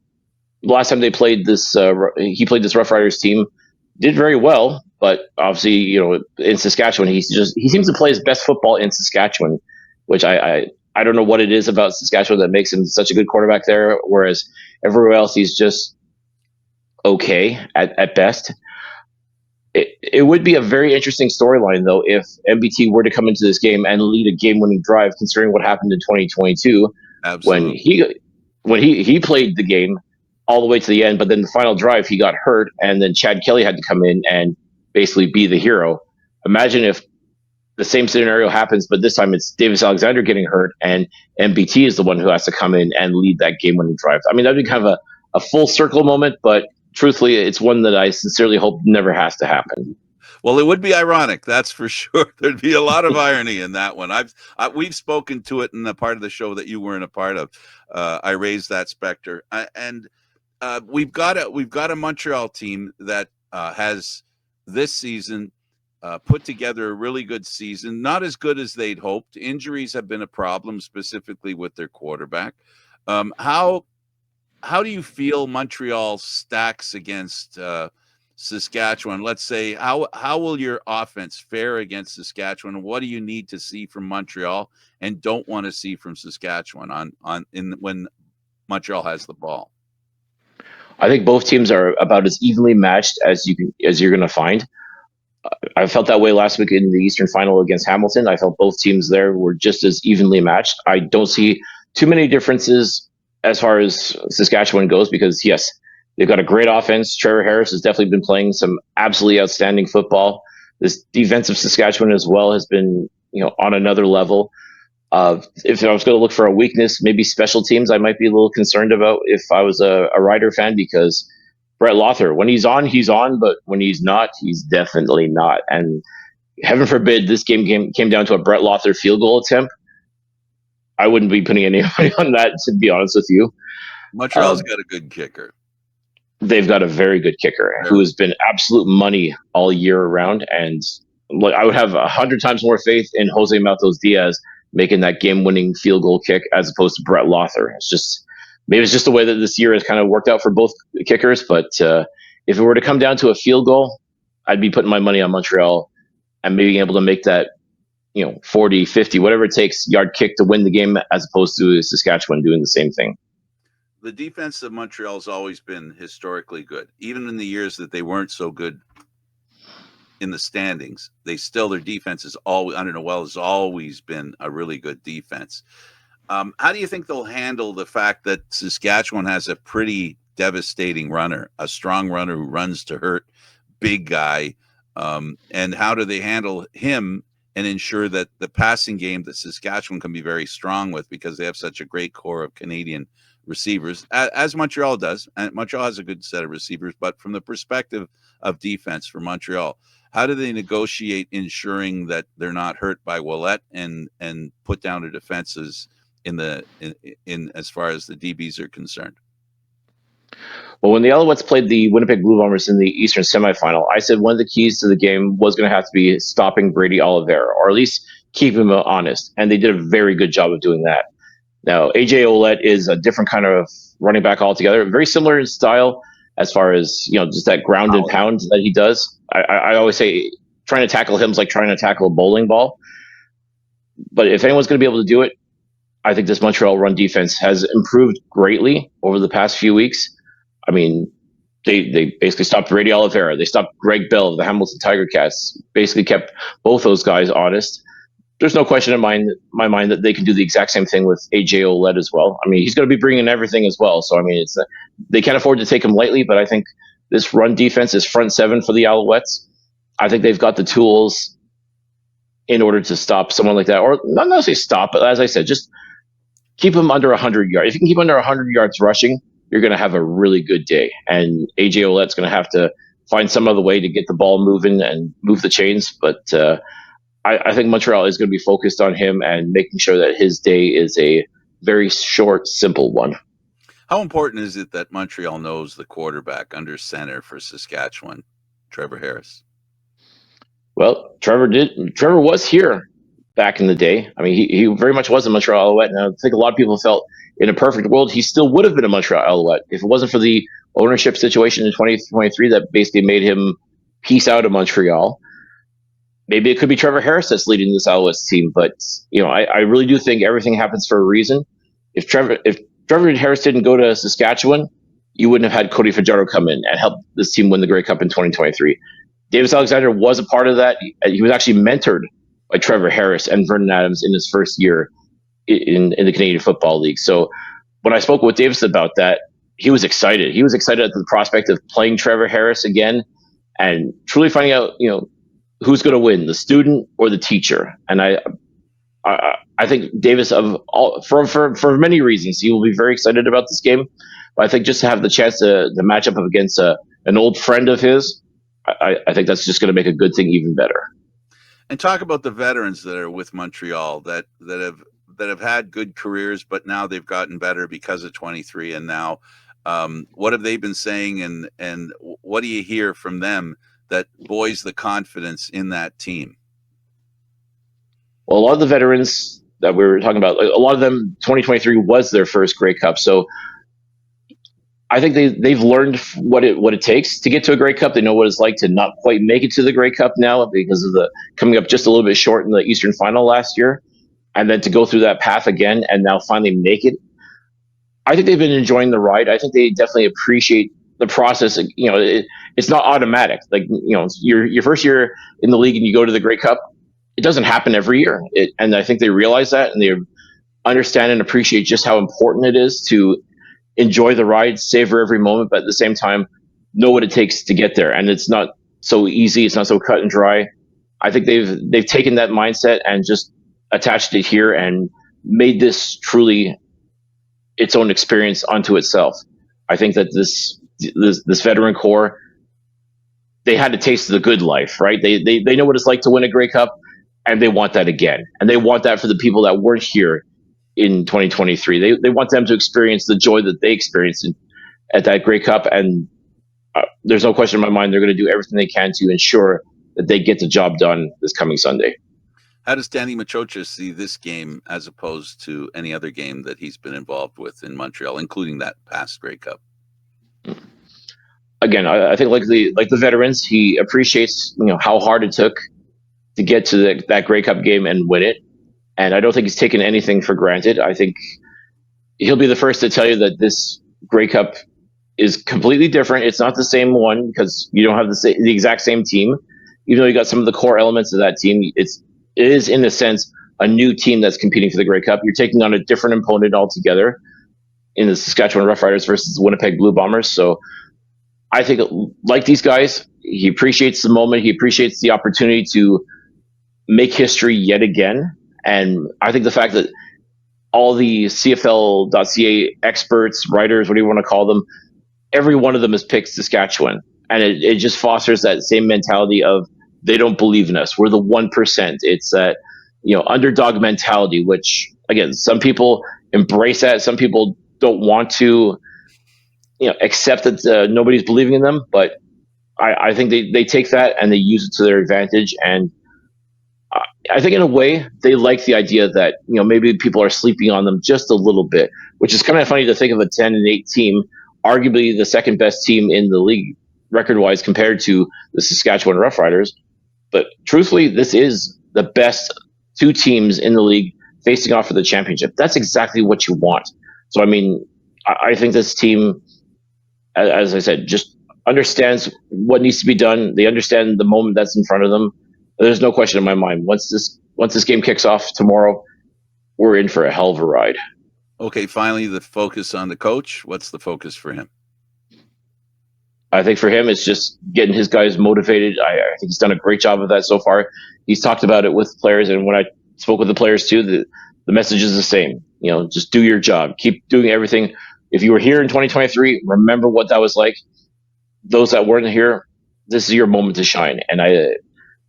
last time they played this, he played this Rough Riders team, did very well, but obviously, in Saskatchewan, he seems to play his best football in Saskatchewan, which I don't know what it is about Saskatchewan that makes him such a good quarterback there, whereas everywhere else he's just okay at best. It would be a very interesting storyline, though, if MBT were to come into this game and lead a game-winning drive, considering what happened in 2022. Absolutely. when he played the game all the way to the end, but then the final drive he got hurt, and then Chad Kelly had to come in and basically be the hero. Imagine if the same scenario happens, but this time it's Davis Alexander getting hurt, and MBT is the one who has to come in and lead that game-winning drive. I mean, that'd be kind of a full circle moment, but truthfully, it's one that I sincerely hope never has to happen. Well, it would be ironic, that's for sure. There'd be a lot of irony in that one. We've spoken to it in the part of the show that you weren't a part of. I raised that specter, and we've got a Montreal team that has this season put together a really good season. Not as good as they'd hoped. Injuries have been a problem, specifically with their quarterback. How do you feel Montreal stacks against Saskatchewan? Let's say, how will your offense fare against Saskatchewan? What do you need to see from Montreal and don't want to see from Saskatchewan when Montreal has the ball? I think both teams are about as evenly matched as you're going to find. I felt that way last week in the Eastern Final against Hamilton. I felt both teams there were just as evenly matched. I don't see too many differences as far as Saskatchewan goes, because yes, they've got a great offense. Trevor Harris has definitely been playing some absolutely outstanding football. This defensive Saskatchewan as well has been, on another level. If I was going to look for a weakness, maybe special teams, I might be a little concerned about if I was a Rider fan, because Brett Lother, when he's on, but when he's not, he's definitely not. And heaven forbid this game came down to a Brett Lother field goal attempt. I wouldn't be putting any money on that, to be honest with you. Montreal's got a good kicker. They've got a very good kicker who has been absolute money all year around. And like, I would have 100 times more faith in Jose Matos Diaz making that game-winning field goal kick as opposed to Brett Lother. It's just maybe it's just the way that this year has kind of worked out for both kickers. But if it were to come down to a field goal, I'd be putting my money on Montreal and being able to make that 40, 50, whatever it takes, yard kick to win the game, as opposed to Saskatchewan doing the same thing. The defense of Montreal has always been historically good. Even in the years that they weren't so good in the standings, their defense is always, under Noel, has always been a really good defense. How do you think they'll handle the fact that Saskatchewan has a pretty devastating runner, a strong runner who runs to hurt, big guy, and how do they handle him and ensure that the passing game that Saskatchewan can be very strong with, because they have such a great core of Canadian receivers, as Montreal does, and Montreal has a good set of receivers, but from the perspective of defense for Montreal, how do they negotiate ensuring that they're not hurt by Ouellette and put down the defenses in as far as the DBs are concerned? Well, when the Alouettes played the Winnipeg Blue Bombers in the Eastern semifinal, I said one of the keys to the game was going to have to be stopping Brady Oliveira, or at least keeping him honest, and they did a very good job of doing that. Now, AJ Ouellette is a different kind of running back altogether, very similar in style as far as, just that ground and pound that he does. I always say trying to tackle him is like trying to tackle a bowling ball. But if anyone's going to be able to do it, I think this Montreal run defense has improved greatly over the past few weeks. I mean, they basically stopped Brady Oliveira. They stopped Greg Bell of the Hamilton Tiger Cats, basically kept both those guys honest. There's no question in my mind that they can do the exact same thing with AJ Ouellette as well. I mean, he's going to be bringing everything as well. So, I mean, they can't afford to take him lightly, but I think this run defense is front seven for the Alouettes. I think they've got the tools in order to stop someone like that, or not necessarily stop, but as I said, just keep him under 100 yards. If you can keep him under 100 yards rushing, you're going to have a really good day. And AJ Ouellette's going to have to find some other way to get the ball moving and move the chains. But I think Montreal is going to be focused on him and making sure that his day is a very short, simple one. How important is it that Montreal knows the quarterback under center for Saskatchewan, Trevor Harris? Well, Trevor was here back in the day. I mean, he very much was a Montreal Alouette, and I think a lot of people felt in a perfect world he still would have been a Montreal Alouette if it wasn't for the ownership situation in 2023 that basically made him peace out of Montreal. Maybe it could be Trevor Harris that's leading this Alouettes team, but I really do think everything happens for a reason. If Trevor Harris didn't go to Saskatchewan, you wouldn't have had Cody Fajardo come in and help this team win the Grey Cup in 2023. Davis Alexander was a part of that. He was actually mentored by Trevor Harris and Vernon Adams in his first year in the Canadian Football League. So when I spoke with Davis about that, he was excited. He was excited at the prospect of playing Trevor Harris again and truly finding out, who's going to win, the student or the teacher. And I think Davis, for many reasons, he will be very excited about this game. But I think just to have the chance to match up against an old friend of his, I think that's just going to make a good thing even better. And talk about the veterans that are with Montreal that have had good careers, but now they've gotten better because of 23. And now, what have they been saying, and what do you hear from them that buoys the confidence in that team? Well, a lot of the veterans that we were talking about, a lot of them, 2023 was their first Grey Cup. So I think they've learned what it takes to get to a Grey Cup. They know what it's like to not quite make it to the Grey Cup now because of the coming up just a little bit short in the Eastern Final last year, and then to go through that path again and now finally make it. I think they've been enjoying the ride. I think they definitely appreciate the process. It's not automatic. Like, your first year in the league and you go to the Grey Cup, it doesn't happen every year. And I think they realize that, and they understand and appreciate just how important it is to enjoy the ride, savor every moment, but at the same time, know what it takes to get there. And it's not so easy. It's not so cut and dry. I think they've taken that mindset and just attached it here and made this truly its own experience unto itself. I think that this veteran core, they had a taste of the good life, right? They know what it's like to win a Grey Cup, and they want that again. And they want that for the people that weren't here in 2023. They want them to experience the joy that they experienced at that Grey Cup, and there's no question in my mind they're going to do everything they can to ensure that they get the job done this coming Sunday. How does Danny Machocha see this game as opposed to any other game that he's been involved with in Montreal, including that past Grey Cup? Again, I think like the veterans, he appreciates how hard it took to get to that Grey Cup game and win it, and I don't think he's taken anything for granted. I think he'll be the first to tell you that this Grey Cup is completely different. It's not the same one because you don't have the exact same team, even though you got some of the core elements of that team. It is in a sense a new team that's competing for the Grey Cup. You're taking on a different opponent altogether in the Saskatchewan Roughriders versus the Winnipeg Blue Bombers. So I think, like these guys, he appreciates the moment. He appreciates the opportunity to make history yet again. And I think the fact that all the CFL.ca experts, writers, whatever you want to call them, every one of them has picked Saskatchewan. And it just fosters that same mentality of they don't believe in us. We're the 1%. It's that underdog mentality, which, again, some people embrace that. Some people don't want to accept that nobody's believing in them. But I think they take that and they use it to their advantage. And I think in a way they like the idea that maybe people are sleeping on them just a little bit, which is kind of funny to think of a 10-8 team, arguably the second best team in the league record-wise compared to the Saskatchewan Roughriders. But truthfully, this is the best two teams in the league facing off for the championship. That's exactly what you want. So, I mean, I think this team, as I said, just understands what needs to be done. They understand the moment that's in front of them. There's no question in my mind. Once this game kicks off tomorrow, we're in for a hell of a ride. Okay, finally, the focus on the coach. What's the focus for him? I think for him, it's just getting his guys motivated. I think he's done a great job of that so far. He's talked about it with players, and when I spoke with the players too, the message is the same. Just do your job. Keep doing everything. If you were here in 2023, remember what that was like. Those that weren't here, this is your moment to shine. And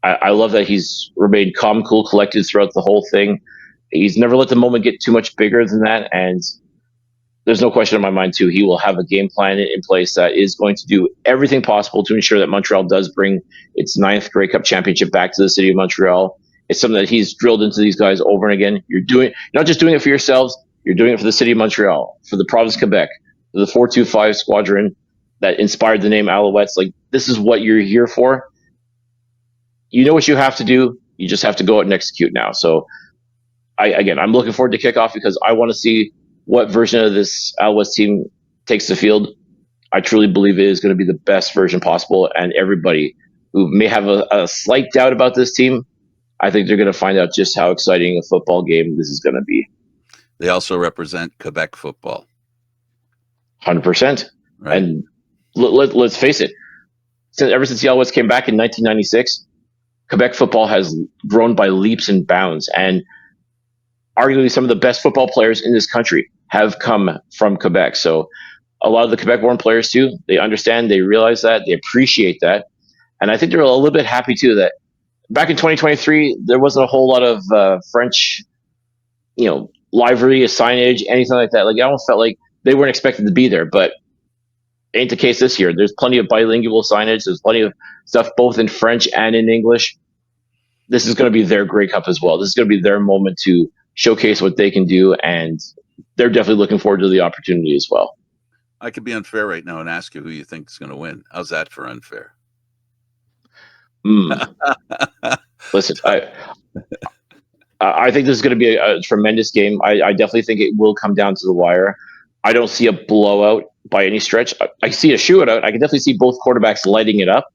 I love that he's remained calm, cool, collected throughout the whole thing. He's never let the moment get too much bigger than that. And there's no question in my mind, too, he will have a game plan in place that is going to do everything possible to ensure that Montreal does bring its 9th Grey Cup championship back to the city of Montreal. It's something that he's drilled into these guys over and again. You're not just doing it for yourselves, you're doing it for the city of Montreal, for the province of Quebec, for the 425 squadron that inspired the name Alouettes. Like, this is what you're here for. You know what you have to do. You just have to go out and execute now. So, I'm looking forward to kickoff because I want to see what version of this Alouettes team takes the field. I truly believe it is going to be the best version possible. And everybody who may have a slight doubt about this team, I think they're going to find out just how exciting a football game this is going to be. They also represent Quebec football. 100%. Right. And let's face it, ever since the Alouettes came back in 1996, Quebec football has grown by leaps and bounds. And arguably some of the best football players in this country have come from Quebec. So a lot of the Quebec-born players, too, they understand, they realize that, they appreciate that. And I think they're a little bit happy, too, that back in 2023, there wasn't a whole lot of French, livery, signage, anything like that. Like, I almost felt like they weren't expected to be there, but ain't the case this year. There's plenty of bilingual signage. There's plenty of stuff both in French and in English. This is going to be their Grey Cup as well. This is going to be their moment to showcase what they can do, and they're definitely looking forward to the opportunity as well. I could be unfair right now and ask you who you think is going to win. How's that for unfair? Listen, I think this is going to be a tremendous game. I definitely think it will come down to the wire. I don't see a blowout by any stretch. I see a shootout. I can definitely see both quarterbacks lighting it up,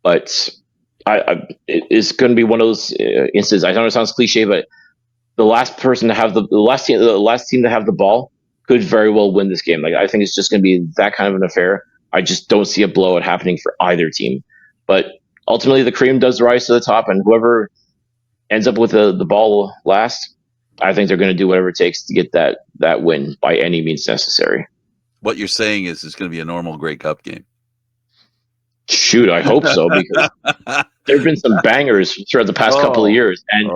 but it's going to be one of those instances. I know it sounds cliche, but the last person to have the last team to have the ball could very well win this game. Like, I think it's just going to be that kind of an affair. I just don't see a blowout happening for either team. But ultimately, the cream does rise to the top, and whoever ends up with the ball last, I think they're going to do whatever it takes to get that win by any means necessary. What you're saying is it's going to be a normal Grey Cup game. Shoot, I hope so, because there have been some bangers throughout the past couple of years, and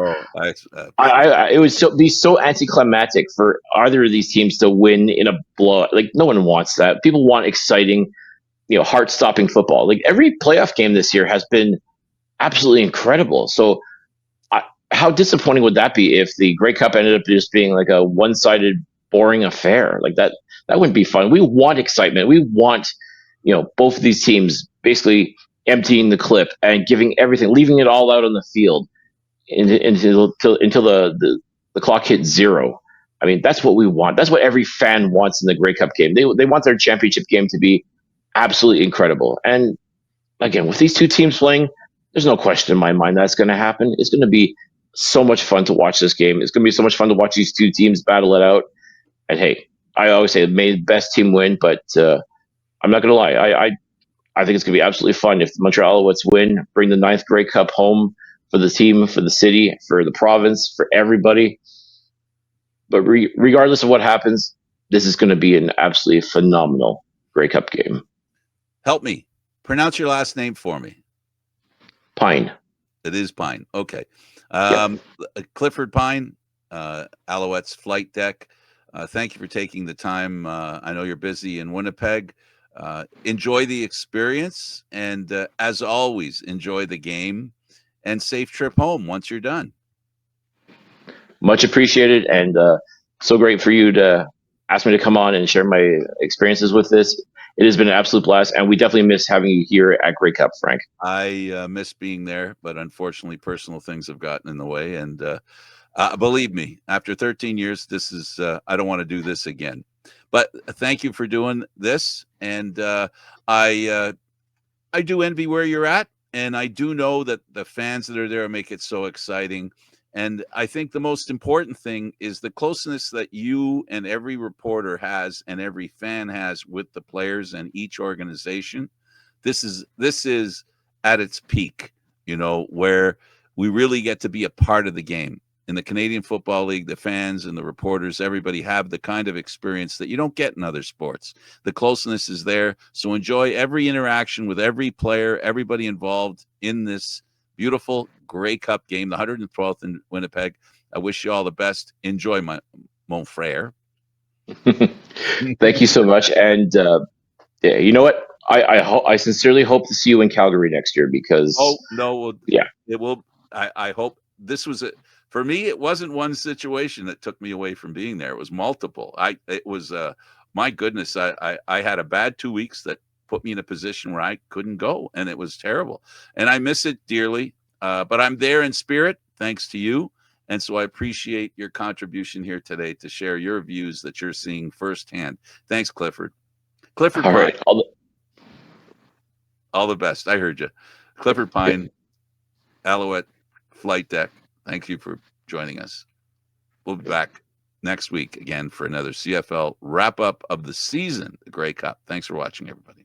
it would be so anticlimactic for either of these teams to win in a blowout. Like no one wants that. People want exciting, heart-stopping football. Like every playoff game this year has been absolutely incredible. So, how disappointing would that be if the Grey Cup ended up just being like a one-sided, boring affair? Like that wouldn't be fun. We want excitement. We want, both of these teams basically emptying the clip and giving everything, leaving it all out on the field until the clock hits zero. I mean, that's what we want. That's what every fan wants in the Grey Cup game. They want their championship game to be absolutely incredible. And again, with these two teams playing, there's no question in my mind that's going to happen. It's going to be so much fun to watch this game. It's going to be so much fun to watch these two teams battle it out. And hey, I always say may the best team win, but I'm not going to lie. I think it's going to be absolutely fun if the Montreal Alouettes win, bring the 9th Grey Cup home for the team, for the city, for the province, for everybody. But regardless of what happens, this is going to be an absolutely phenomenal Grey Cup game. Help me. Pronounce your last name for me. Pine. It is Pine. Okay. Yep. Clifford Pine, Alouettes Flight Deck. Thank you for taking the time. I know you're busy in Winnipeg. Enjoy the experience. And as always, enjoy the game and safe trip home once you're done. Much appreciated. And so great for you to ask me to come on and share my experiences with this. It has been an absolute blast, and we definitely miss having you here at Grey Cup, Frank. I miss being there, but unfortunately, personal things have gotten in the way. And believe me, after 13 years, this is I don't want to do this again. But thank you for doing this, and I do envy where you're at, and I do know that the fans that are there make it so exciting. And I think the most important thing is the closeness that you and every reporter has and every fan has with the players and each organization. This is at its peak, where we really get to be a part of the game. In the Canadian Football League, the fans and the reporters, everybody have the kind of experience that you don't get in other sports. The closeness is there. So enjoy every interaction with every player, everybody involved in this beautiful Grey Cup game, the 112th in Winnipeg. I wish you all the best. Enjoy, mon frere. Thank you so much. And yeah, you know what? I sincerely hope to see you in Calgary next year because. Oh no! Yeah, it will. I hope this was it for me. It wasn't one situation that took me away from being there. It was multiple. It was my goodness. I had a bad 2 weeks that put me in a position where I couldn't go, and it was terrible. And I miss it dearly. But I'm there in spirit, thanks to you. And so I appreciate your contribution here today to share your views that you're seeing firsthand. Thanks, Clifford. Clifford all Pine. right. All the best. I heard you. Clifford Pine, Alouette Flight Deck. Thank you for joining us. We'll be back next week again for another CFL wrap-up of the season, the Grey Cup. Thanks for watching, everybody.